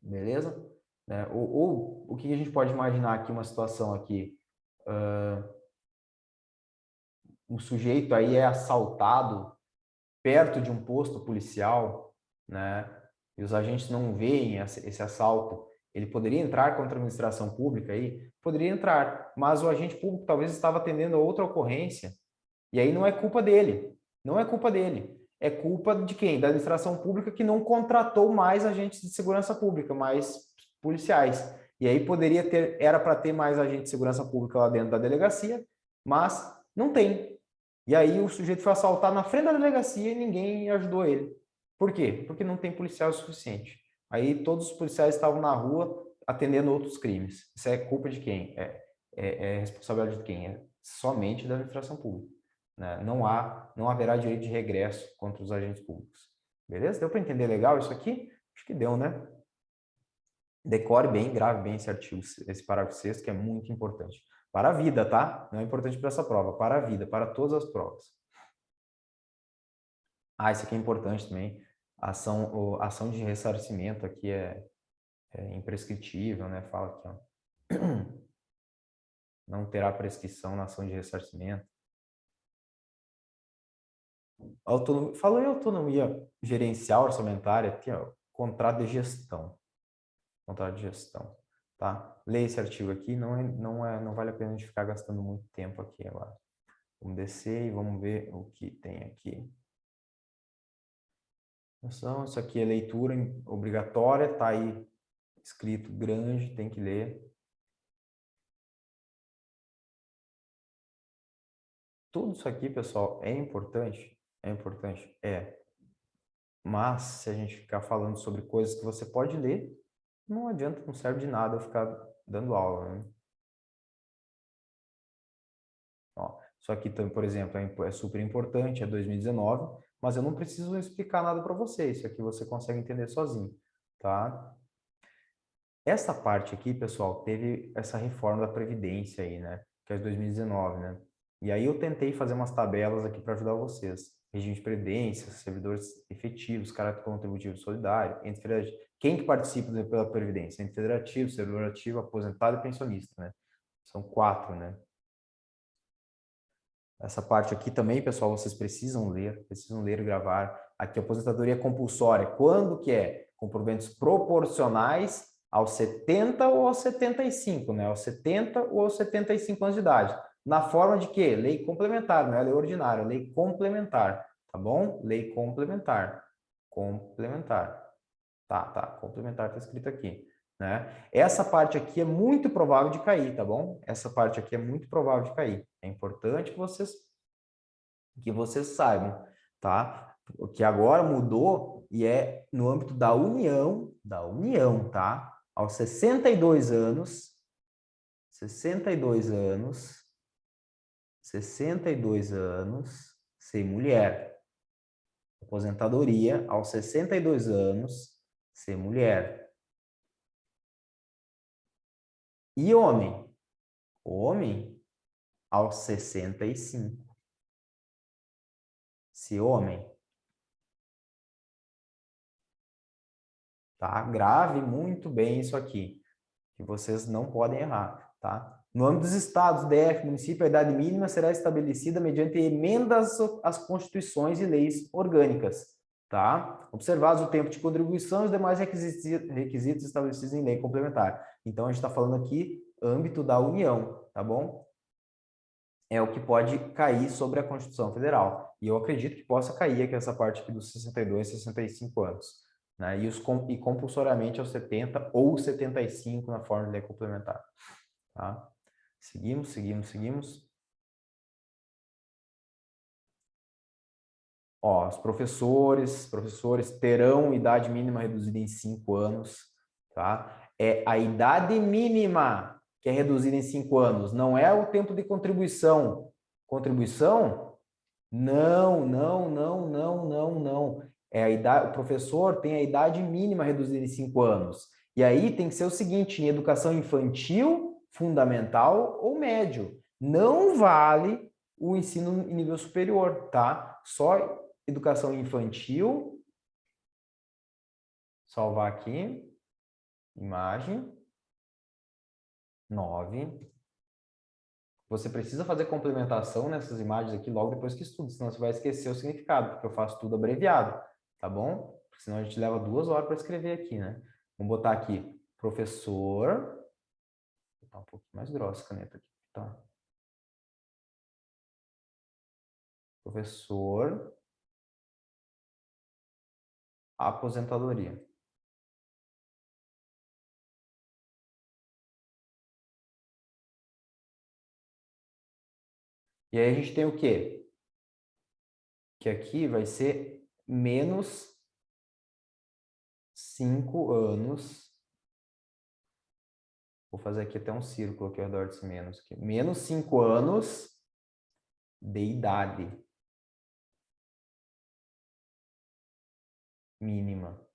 Speaker 1: Beleza? Ou o que a gente pode imaginar aqui, uma situação aqui, o sujeito aí é assaltado perto de um posto policial, né? E os agentes não veem esse assalto, ele poderia entrar contra a administração pública aí? Poderia entrar, mas o agente público talvez estava atendendo a outra ocorrência, e aí não é culpa dele, não é culpa dele. É culpa de quem? Da administração pública que não contratou mais agentes de segurança pública, mais policiais. E aí era para ter mais agentes de segurança pública lá dentro da delegacia, mas não tem. E aí o sujeito foi assaltado na frente da delegacia e ninguém ajudou ele. Por quê? Porque não tem policial o suficiente. Aí todos os policiais estavam na rua atendendo outros crimes. Isso é culpa de quem? É responsabilidade de quem? É somente da administração pública. né? Não haverá direito de regresso contra os agentes públicos. Beleza? Deu para entender legal isso aqui? Acho que deu, né? Decore bem, grave bem esse artigo, esse parágrafo 6º, que é muito importante. Para a vida, tá? Não é importante para essa prova, para a vida, para todas as provas. Ah, isso aqui é importante também. Ação de ressarcimento aqui é imprescritível, né? Fala aqui, ó. Não terá prescrição na ação de ressarcimento. Falou em autonomia gerencial orçamentária, aqui, ó, contrato de gestão. Contrato de gestão, tá? Leia esse artigo aqui, não vale a pena a gente ficar gastando muito tempo aqui agora. Vamos descer e vamos ver o que tem aqui. Isso aqui é leitura obrigatória, tá aí escrito grande, tem que ler. Tudo isso aqui, pessoal, é importante? É importante? É. Mas, se a gente ficar falando sobre coisas que você pode ler, não adianta, não serve de nada eu ficar dando aula, né? Ó, isso aqui, por exemplo, é super importante, é 2019, mas eu não preciso explicar nada para você, isso aqui você consegue entender sozinho, tá? Essa parte aqui, pessoal, teve essa reforma da Previdência aí, né? Que é de 2019, né? E aí eu tentei fazer umas tabelas aqui para ajudar vocês. Regime de previdência, servidores efetivos, caráter contributivo solidário, quem que participa pela Previdência? Ente federativo, servidor ativo, aposentado e pensionista, né? São 4, né? Essa parte aqui também, pessoal, vocês precisam ler e gravar. Aqui, aposentadoria compulsória. Quando que é? Com proventos proporcionais aos 70 ou aos 75, né? Aos 70 ou aos 75 anos de idade. Na forma de quê? Lei complementar, não é lei ordinária, lei complementar, tá bom? Lei complementar. Complementar. Tá, complementar tá escrito aqui, né? Essa parte aqui é muito provável de cair, tá bom? Essa parte aqui é muito provável de cair. É importante que vocês saibam, tá? O que agora mudou e é no âmbito da União, tá? Aos 62 anos, 62 anos, 62 anos, ser mulher. Aposentadoria aos 62 anos, ser mulher. E homem? Homem aos 65. Se homem, tá? Grave muito bem isso aqui, que vocês não podem errar, tá? No âmbito dos estados, DF, município, a idade mínima será estabelecida mediante emendas às constituições e leis orgânicas, tá? Observados o tempo de contribuição e os demais requisitos estabelecidos em lei complementar. Então, a gente está falando aqui âmbito da União, tá bom? É o que pode cair sobre a Constituição Federal. E eu acredito que possa cair aqui essa parte aqui dos 62, 65 anos. Né? E compulsoriamente aos 70 ou 75 na forma de lei complementar. Tá? Seguimos. Ó, os professores terão idade mínima reduzida em 5 anos. Tá? É a idade mínima que é reduzida em 5 anos, não é o tempo de contribuição. Contribuição? Não. É a idade, o professor tem a idade mínima reduzida em 5 anos. E aí tem que ser o seguinte, em educação infantil, fundamental ou médio. Não vale o ensino em nível superior, tá? Só educação infantil. Salvar aqui. Imagem. 9. Você precisa fazer complementação nessas imagens aqui logo depois que estuda, senão você vai esquecer o significado, porque eu faço tudo abreviado, tá bom? Porque senão a gente leva 2 horas para escrever aqui, né? Vamos botar aqui, professor... Vou botar um pouquinho mais grossa a caneta aqui, tá? Professor... Aposentadoria. E aí a gente tem o quê? Que aqui vai ser menos 5 anos. Vou fazer aqui até um círculo aqui ao redor desse menos. Aqui. Menos 5 anos de idade mínima.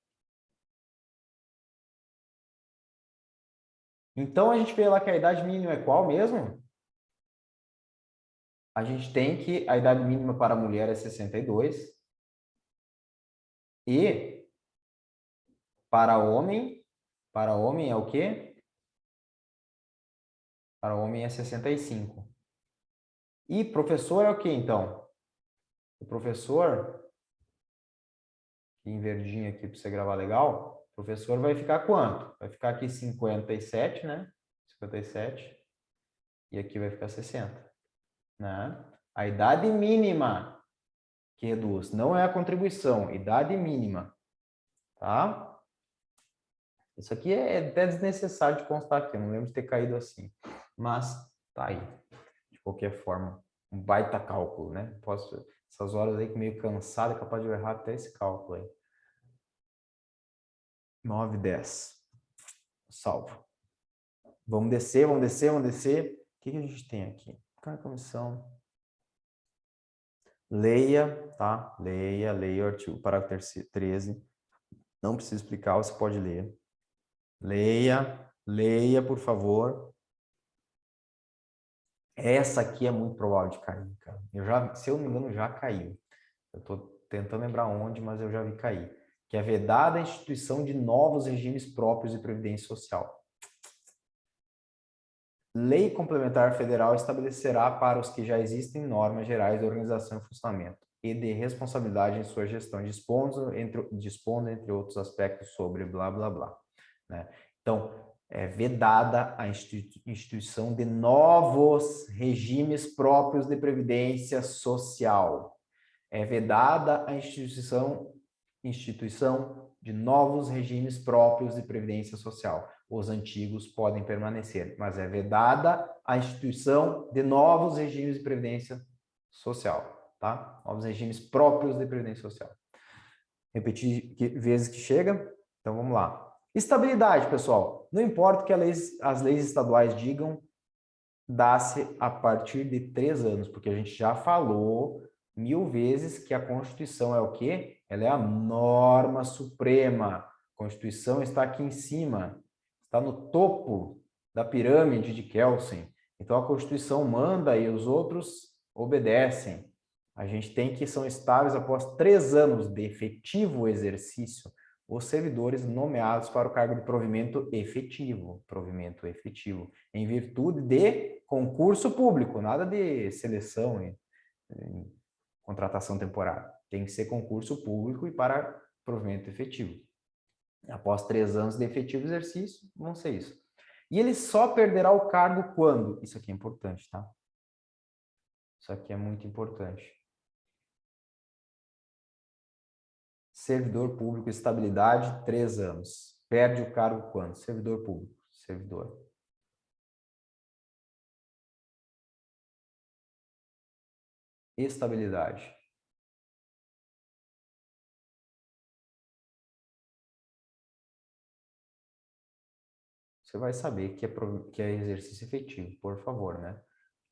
Speaker 1: Então, a gente vê lá que a idade mínima é qual mesmo? A gente tem que a idade mínima para a mulher é 62 e para homem é o quê? Para homem é 65. E professor é o quê, então? O professor, em verdinho aqui para você gravar legal, o professor vai ficar quanto? Vai ficar aqui 57, né? 57. E aqui vai ficar 60, né? A idade mínima que reduz, não é a contribuição, idade mínima, tá? Isso aqui é até desnecessário de constar aqui, eu não lembro de ter caído assim, mas tá aí, de qualquer forma, um baita cálculo, né? Essas horas aí que meio cansado, é capaz de eu errar até esse cálculo aí. 9, 10. Salvo. Vamos descer, vamos descer, vamos descer. O que a gente tem aqui? Cara, comissão. Leia, tá? Leia o artigo, parágrafo 13. Não precisa explicar, você pode ler. Leia, por favor. Essa aqui é muito provável de cair, cara. Se eu não me engano, já caiu. Eu estou tentando lembrar onde, mas eu já vi cair. Que é vedada a instituição de novos regimes próprios de previdência social. Lei complementar federal estabelecerá para os que já existem normas gerais de organização e funcionamento e de responsabilidade em sua gestão, dispondo, entre outros aspectos sobre blá, blá, blá. Né? Então, é vedada a instituição de novos regimes próprios de previdência social. É vedada a instituição de novos regimes próprios de previdência social. Os antigos podem permanecer, mas é vedada a instituição de novos regimes de previdência social, tá? Novos regimes próprios de previdência social. Repetir vezes que chega, então vamos lá. Estabilidade, pessoal. Não importa o que as leis estaduais digam, dá-se a partir de 3 anos, porque a gente já falou 1000 vezes que a Constituição é o quê? Ela é a norma suprema. A Constituição está aqui em cima, está no topo da pirâmide de Kelsen. Então, a Constituição manda e os outros obedecem. A gente tem que são estáveis após 3 anos de efetivo exercício os servidores nomeados para o cargo de provimento efetivo, em virtude de concurso público, nada de seleção e contratação temporária. Tem que ser concurso público e para provimento efetivo. Após 3 anos de efetivo exercício, vão ser isso. E ele só perderá o cargo quando? Isso aqui é importante, tá? Isso aqui é muito importante. Servidor público, estabilidade, 3 anos. Perde o cargo quando? Servidor público. Servidor. Estabilidade. Você vai saber que é exercício efetivo, por favor, né?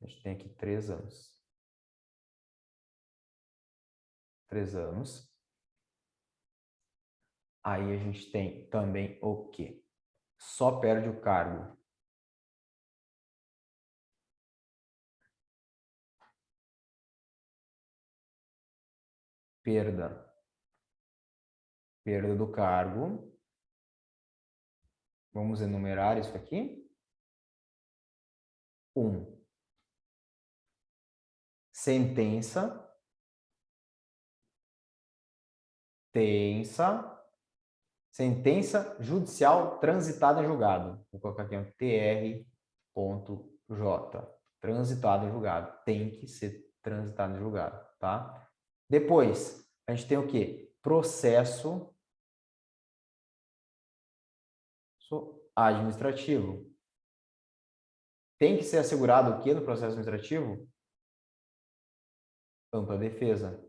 Speaker 1: A gente tem aqui 3 anos. 3 anos. Aí a gente tem também o quê? Só perde o cargo. Perda. Perda do cargo. Vamos enumerar isso aqui. 1. Sentença. Sentença judicial transitada em julgado. Vou colocar aqui um TR.J. Transitado em julgado. Tem que ser transitado em julgado, tá? Depois, a gente tem o quê? Processo administrativo. Tem que ser assegurado o quê no processo administrativo? Ampla defesa.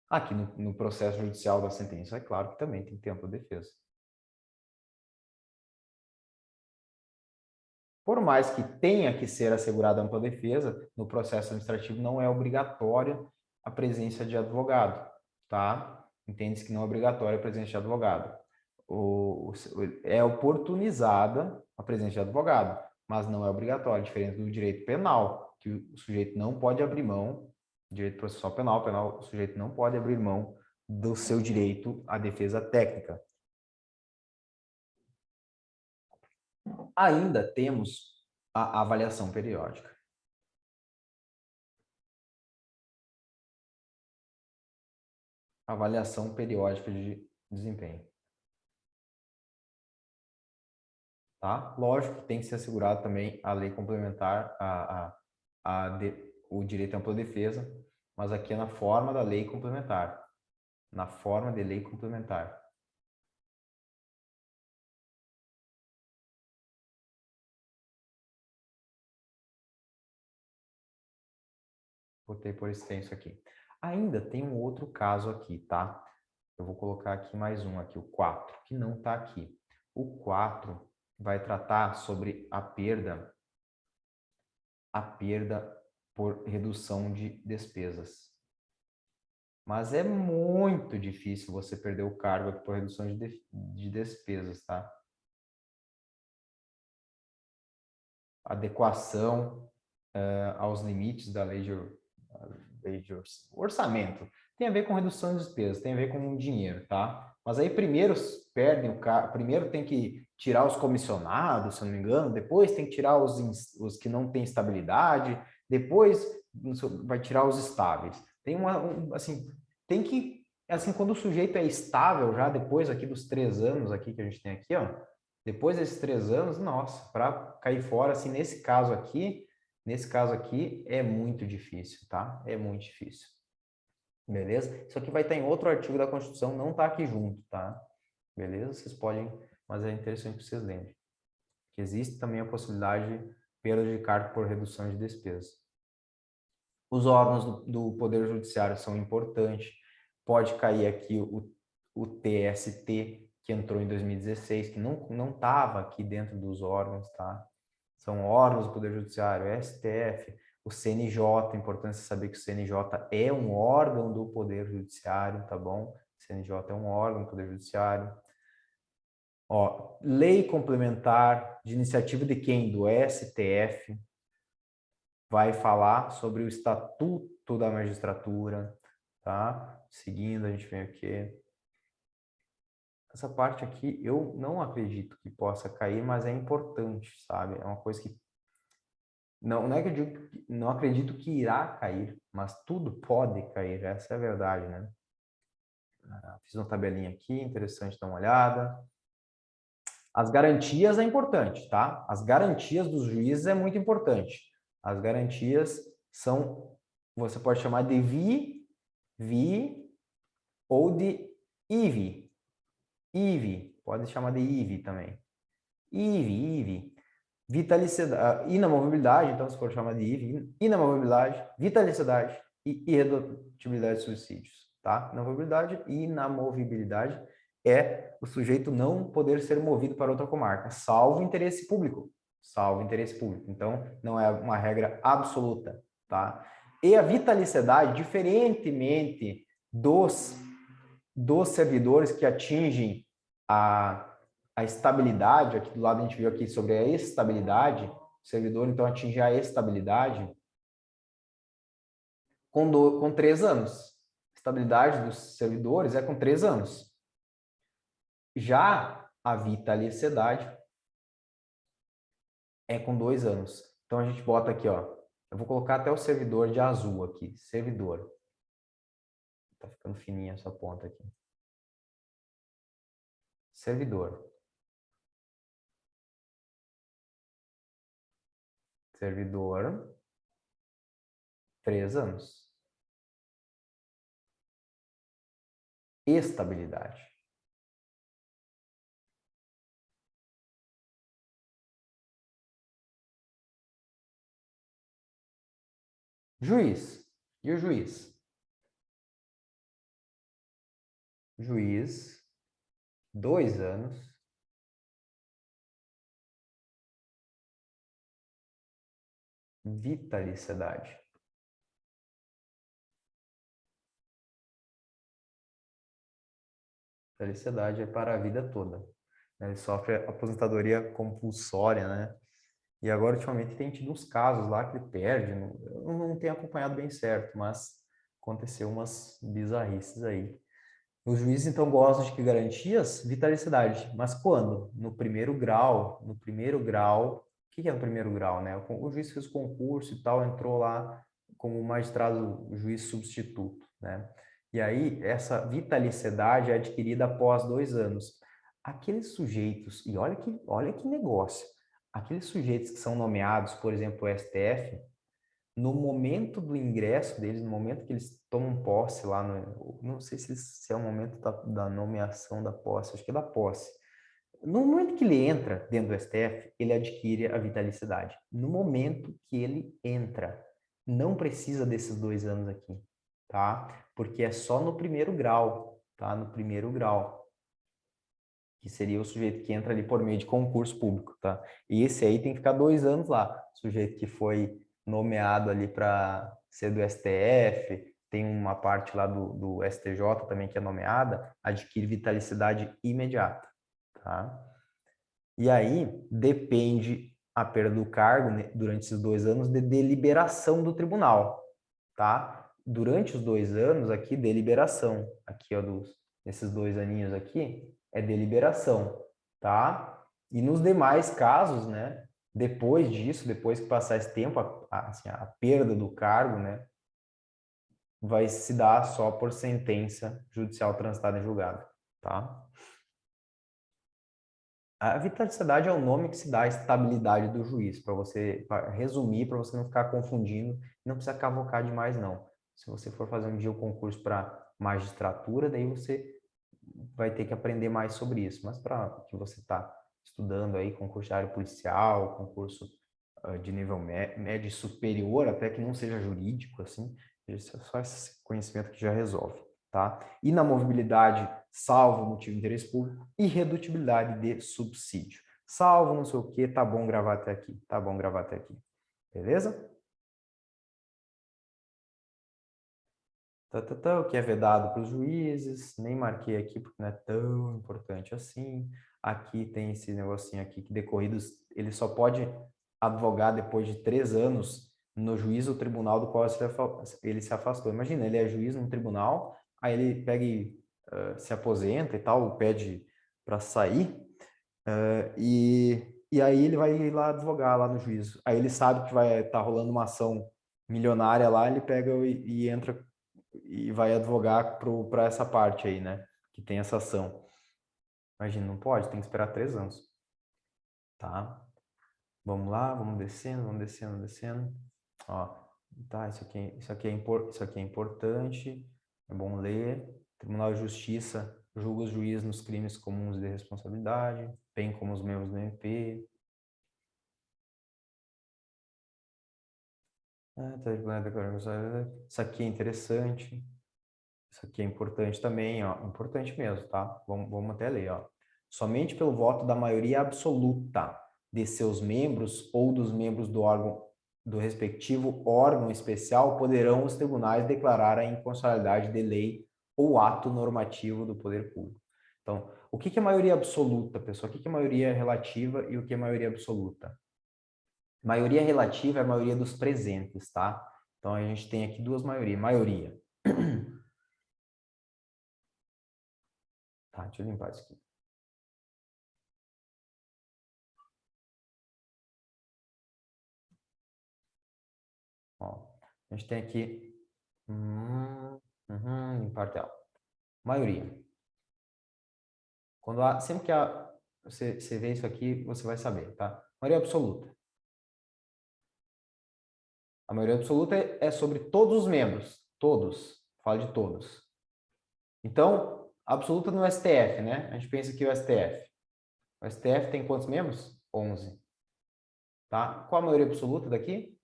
Speaker 1: Aqui no processo judicial da sentença, é claro que também tem que ter ampla defesa. Por mais que tenha que ser assegurada a ampla defesa, no processo administrativo não é obrigatória a presença de advogado, tá? Entende-se que não é obrigatória a presença de advogado. É oportunizada a presença de advogado, mas não é obrigatória, diferente do direito penal, que o sujeito não pode abrir mão, direito processual penal, o sujeito não pode abrir mão do seu direito à defesa técnica. Ainda temos a avaliação periódica. Avaliação periódica de desempenho. Tá? Lógico que tem que ser assegurado também a lei complementar, o direito à ampla defesa, mas aqui é na forma da lei complementar. Na forma de lei complementar. Botei por extenso aqui. Ainda tem um outro caso aqui, tá? Eu vou colocar aqui mais um, aqui, o 4, que não está aqui. O 4 vai tratar sobre a perda por redução de despesas. Mas é muito difícil você perder o cargo aqui por redução de despesas, tá? Adequação aos limites da lei de orçamento. Tem a ver com redução de despesas, tem a ver com dinheiro, tá? Mas aí primeiro perdem o cargo, primeiro tem que tirar os comissionados, se eu não me engano, depois tem que tirar os que não têm estabilidade, depois vai tirar os estáveis. Tem assim, tem que, assim, quando o sujeito é estável já depois aqui dos 3 anos aqui que a gente tem aqui, ó, depois desses 3 anos, nossa, para cair fora, assim, nesse caso aqui é muito difícil, tá? É muito difícil. Beleza? Isso aqui vai estar em outro artigo da Constituição, não está aqui junto, tá? Beleza? Vocês podem, mas é interessante que vocês lembrem. Que existe também a possibilidade de perda de cargo por redução de despesas. Os órgãos do Poder Judiciário são importantes. Pode cair aqui o TST, que entrou em 2016, que não estava aqui dentro dos órgãos, tá? São órgãos do Poder Judiciário, STF, o CNJ, importante saber que o CNJ é um órgão do Poder Judiciário, tá bom? O CNJ é um órgão do Poder Judiciário. Ó, lei complementar de iniciativa de quem? Do STF. Vai falar sobre o Estatuto da Magistratura, tá? Seguindo, a gente vem aqui. Essa parte aqui eu não acredito que possa cair, mas é importante, sabe? É uma coisa que não é que eu digo, não acredito que irá cair, mas tudo pode cair, essa é a verdade, né? Fiz uma tabelinha aqui, interessante dar uma olhada. As garantias é importante, tá? As garantias dos juízes é muito importante. As garantias são, você pode chamar de vi ou de IVI. IVI, pode chamar de IVI também. IVI. Vitalicidade, inamovibilidade, então se for chamar de IVI, inamovibilidade, vitalicidade e irredutibilidade de subsídios, tá? Inamovibilidade e inamovibilidade é o sujeito não poder ser movido para outra comarca, salvo interesse público, salvo interesse público. Então, não é uma regra absoluta, tá? E a vitalicidade, diferentemente dos servidores que atingem a estabilidade, aqui do lado a gente viu aqui sobre a estabilidade, o servidor então atinge a estabilidade com 3 anos. Estabilidade dos servidores é com 3 anos. Já a vitaliciedade é com 2 anos. Então a gente bota aqui, ó. Eu vou colocar até o servidor de azul aqui. Servidor. Tá ficando fininha essa ponta aqui. Servidor. Servidor. 3 anos. Estabilidade. Juiz. E o juiz? Juiz, 2 anos. Vitalicidade. Felicidade é para a vida toda. Ele sofre aposentadoria compulsória, né? E agora, ultimamente, tem tido uns casos lá que ele perde. Eu não tenho acompanhado bem certo, mas aconteceu umas bizarrices aí. Os juízes, então, gostam de que garantias? Vitalicidade. Mas quando? No primeiro grau. No primeiro grau. O que é no primeiro grau, né? O juiz fez o concurso e tal, entrou lá como magistrado, juiz substituto, né? E aí, essa vitalicidade é adquirida após 2 anos. Aqueles sujeitos, e olha que negócio, aqueles sujeitos que são nomeados, por exemplo, o STF, no momento do ingresso deles, no momento que eles tomam posse lá, não sei se é o momento da nomeação da posse, acho que é da posse. No momento que ele entra dentro do STF, ele adquire a vitalicidade. No momento que ele entra, não precisa desses 2 anos aqui, tá? Porque é só no primeiro grau, tá? No primeiro grau, que seria o sujeito que entra ali por meio de concurso público, tá? E esse aí tem que ficar 2 anos lá. O sujeito que foi nomeado ali para ser do STF, tem uma parte lá do STJ também que é nomeada, adquire vitalicidade imediata, tá? E aí depende a perda do cargo, né, durante esses 2 anos de deliberação do tribunal, tá? Durante os 2 anos aqui, deliberação. Aqui, ó, esses 2 aninhos aqui, é deliberação, tá? E nos demais casos, né? Depois disso, depois que passar esse tempo, assim, a perda do cargo, né? Vai se dar só por sentença judicial transitada em julgado, tá? A vitalicidade é o nome que se dá à estabilidade do juiz, para você resumir, para você não ficar confundindo, não precisa cavocar demais, não. Se você for fazer um dia o concurso para magistratura, daí você vai ter que aprender mais sobre isso. Mas para que você está estudando aí, concurso de área policial, concurso de nível médio e superior, até que não seja jurídico, assim, isso é só esse conhecimento que já resolve, tá? Inamovibilidade, salvo motivo de interesse público, irredutibilidade de subsídio. Salvo não sei o que, tá bom gravar até aqui, tá bom gravar até aqui. Beleza? O que é vedado para os juízes, nem marquei aqui porque não é tão importante assim. Aqui tem esse negocinho aqui que decorridos, ele só pode advogar depois de 3 anos no juízo ou tribunal do qual ele se afastou. Imagina, ele é juiz num tribunal, aí ele pega e se aposenta e tal, pede para sair, e aí ele vai ir lá advogar lá no juízo. Aí ele sabe que vai estar rolando uma ação milionária lá, ele pega e entra e vai advogar para essa parte aí, né? Que tem essa ação. Imagina, não pode, tem que esperar 3 anos. Tá? Vamos lá, vamos descendo, descendo, descendo. Ó, tá, isso aqui é importante, é bom ler. Tribunal de Justiça julga os juízes nos crimes comuns de responsabilidade, bem como os membros do MP. Isso aqui é interessante. Isso aqui é importante também, ó, importante mesmo, tá? Vamos até ler, ó. Somente pelo voto da maioria absoluta de seus membros ou dos membros do órgão do respectivo órgão especial poderão os tribunais declarar a inconstitucionalidade de lei ou ato normativo do poder público. Então, o que é maioria absoluta, pessoal? O que é maioria relativa e o que é maioria absoluta? Maioria relativa é a maioria dos presentes, tá? Então, a gente tem aqui duas maiorias. Maioria. Tá, deixa eu limpar isso aqui. Ó, a gente tem aqui imparcial. Maioria. Sempre que você vê isso aqui, você vai saber, tá? Maioria absoluta. A maioria absoluta é sobre todos os membros. Todos. Fala de todos. Então, absoluta no STF, né? A gente pensa que o STF. O STF tem quantos membros? 11. Tá? Qual a maioria absoluta daqui?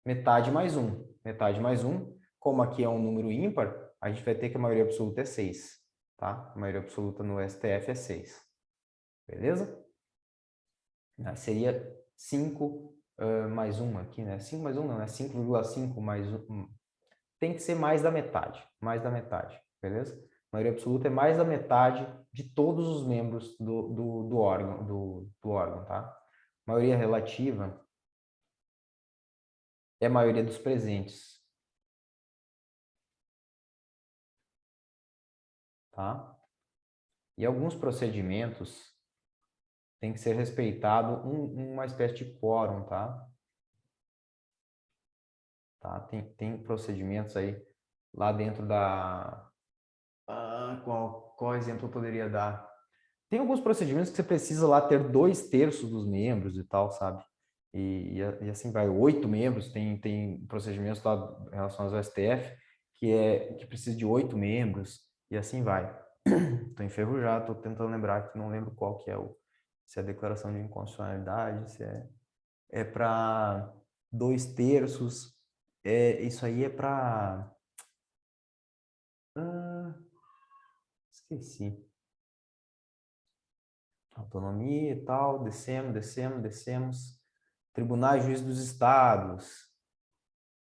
Speaker 1: Metade mais um. Metade mais um. Como aqui é um número ímpar, a gente vai ter que a maioria absoluta é 6. Tá? A maioria absoluta no STF é 6. Beleza? Seria 5 mais um aqui, né? 5 mais um não, é 5,5 mais um. Tem que ser mais da metade, beleza? Maioria absoluta é mais da metade de todos os membros do órgão, do órgão, tá? Maioria relativa é a maioria dos presentes, tá? E alguns procedimentos tem que ser respeitado uma espécie de quórum, tá? Tá? Tem procedimentos aí lá dentro da... qual exemplo eu poderia dar? Tem alguns procedimentos que você precisa lá ter 2/3 dos membros e tal, sabe? E assim vai, 8 membros, tem procedimentos lá relacionados ao STF que precisa de 8 membros, e assim vai. Estou enferrujado, estou tentando lembrar que não lembro qual que é se é a declaração de inconstitucionalidade, se é para 2/3, isso aí é para... esqueci. Autonomia e tal, descemos. Tribunais, juízes dos estados,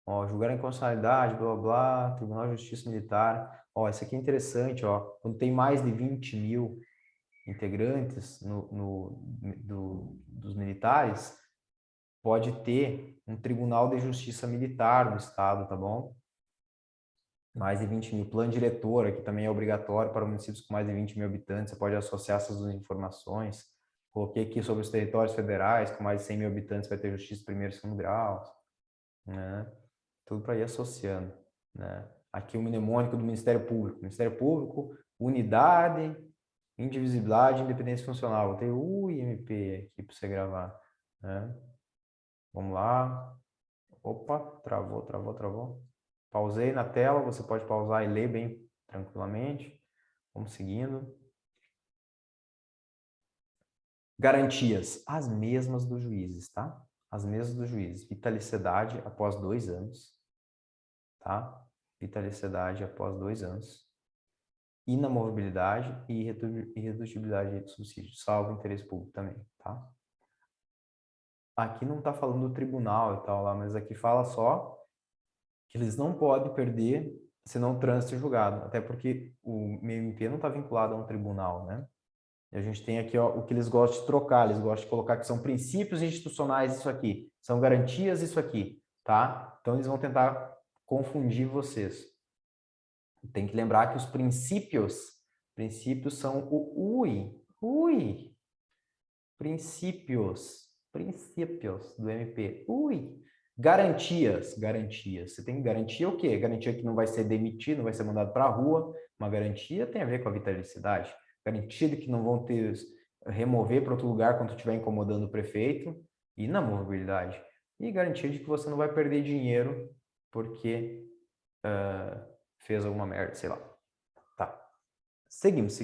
Speaker 1: ó, julgar a inconstitucionalidade, blá, blá, blá, Tribunal de Justiça Militar. Ó, isso aqui é interessante, ó, quando tem mais de 20 mil integrantes dos militares, pode ter um Tribunal de Justiça Militar no estado, tá bom? Mais de 20 mil. Plano diretor, que também é obrigatório para municípios com mais de 20 mil habitantes. Você pode associar essas duas informações. Coloquei aqui sobre os territórios federais, com mais de 100 mil habitantes, vai ter justiça primeiro e segundo grau, né? Tudo para ir associando, né? Aqui o mnemônico do Ministério Público. Ministério Público, unidade, indivisibilidade, independência funcional. Vou ter o IMP aqui para você gravar, né? Vamos lá. Opa, travou. Pausei na tela, você pode pausar e ler bem tranquilamente. Vamos seguindo. Garantias, as mesmas dos juízes, tá? As mesmas dos juízes. Vitaliciedade após 2 anos, tá? Vitaliciedade após 2 anos. Inamovibilidade e irredutibilidade de subsídio, salvo interesse público também, tá? Aqui não está falando do tribunal e tal lá, mas aqui fala só que eles não podem perder se não o trânsito é julgado, até porque o MP não está vinculado a um tribunal, né? E a gente tem aqui ó, o que eles gostam de trocar, eles gostam de colocar que são princípios institucionais isso aqui, são garantias isso aqui, tá? Então eles vão tentar confundir vocês. Tem que lembrar que os princípios são o princípios do MP. Garantias. Você tem garantia o quê? Garantia que não vai ser demitido, não vai ser mandado para a rua. Uma garantia tem a ver com a vitaliciedade. Garantia de que não vão ter remover para outro lugar quando estiver incomodando o prefeito. Inamovibilidade. E garantia de que você não vai perder dinheiro porque fez alguma merda, sei lá. Tá. Seguimos.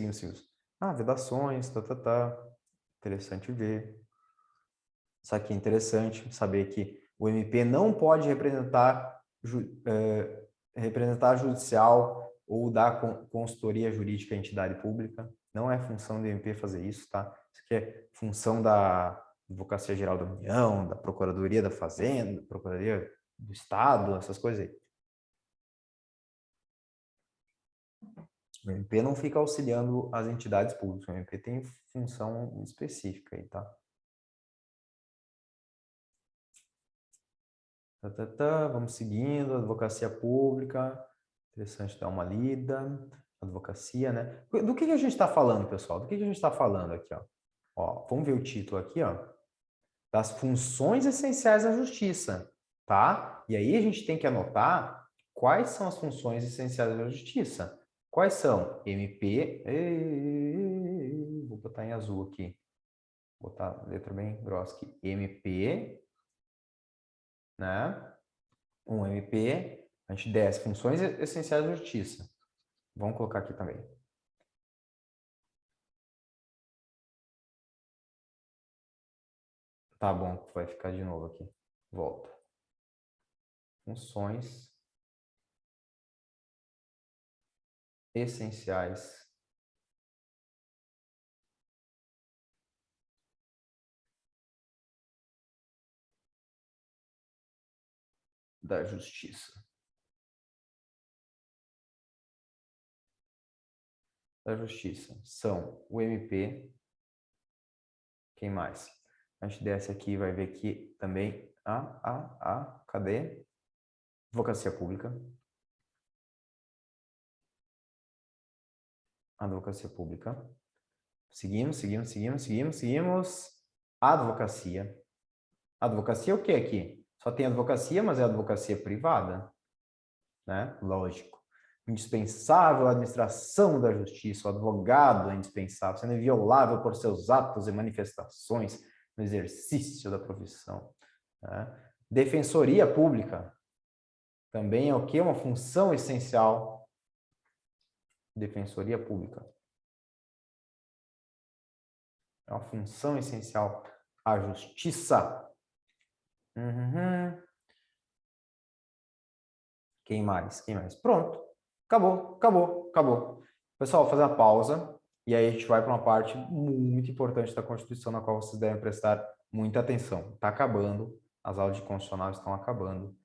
Speaker 1: Vedações, Interessante ver. Isso aqui é interessante, saber que o MP não pode representar judicial ou dar consultoria jurídica à entidade pública. Não é função do MP fazer isso, tá? Isso aqui é função da Advocacia Geral da União, da Procuradoria da Fazenda, Procuradoria do Estado, essas coisas aí. O MP não fica auxiliando as entidades públicas, o MP tem função específica aí, tá? Vamos seguindo, advocacia pública, interessante dar uma lida, advocacia, né? Do que a gente está falando, pessoal? Do que a gente está falando aqui, ó? Ó, vamos ver o título aqui, ó. Das funções essenciais da justiça, tá? E aí a gente tem que anotar quais são as funções essenciais da justiça. Quais são? MP, vou botar em azul aqui, vou botar a letra bem grossa aqui, MP, né? Um MP, a gente desce funções essenciais da justiça. Vamos colocar aqui também. Tá bom, vai ficar de novo aqui. Volta. Funções essenciais da Justiça. Da Justiça são o MP. Quem mais? A gente desce aqui e vai ver que também cadê? Advocacia Pública. Advocacia Pública. Seguimos. Advocacia. Advocacia é o que aqui? Só tem advocacia, mas é advocacia privada, né? Lógico. Indispensável a administração da justiça, o advogado é indispensável, sendo inviolável por seus atos e manifestações no exercício da profissão. Né? Defensoria Pública também é o que? Uma função essencial. Defensoria Pública. É uma função essencial à justiça. Quem mais? Pronto. Acabou. Pessoal, vou fazer uma pausa e aí a gente vai para uma parte muito importante da Constituição, na qual vocês devem prestar muita atenção. Está acabando, as aulas de constitucional estão acabando.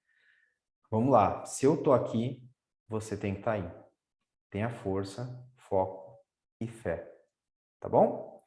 Speaker 1: Vamos lá. Se eu estou aqui, você tem que estar aí. Tenha força, foco e fé. Tá bom?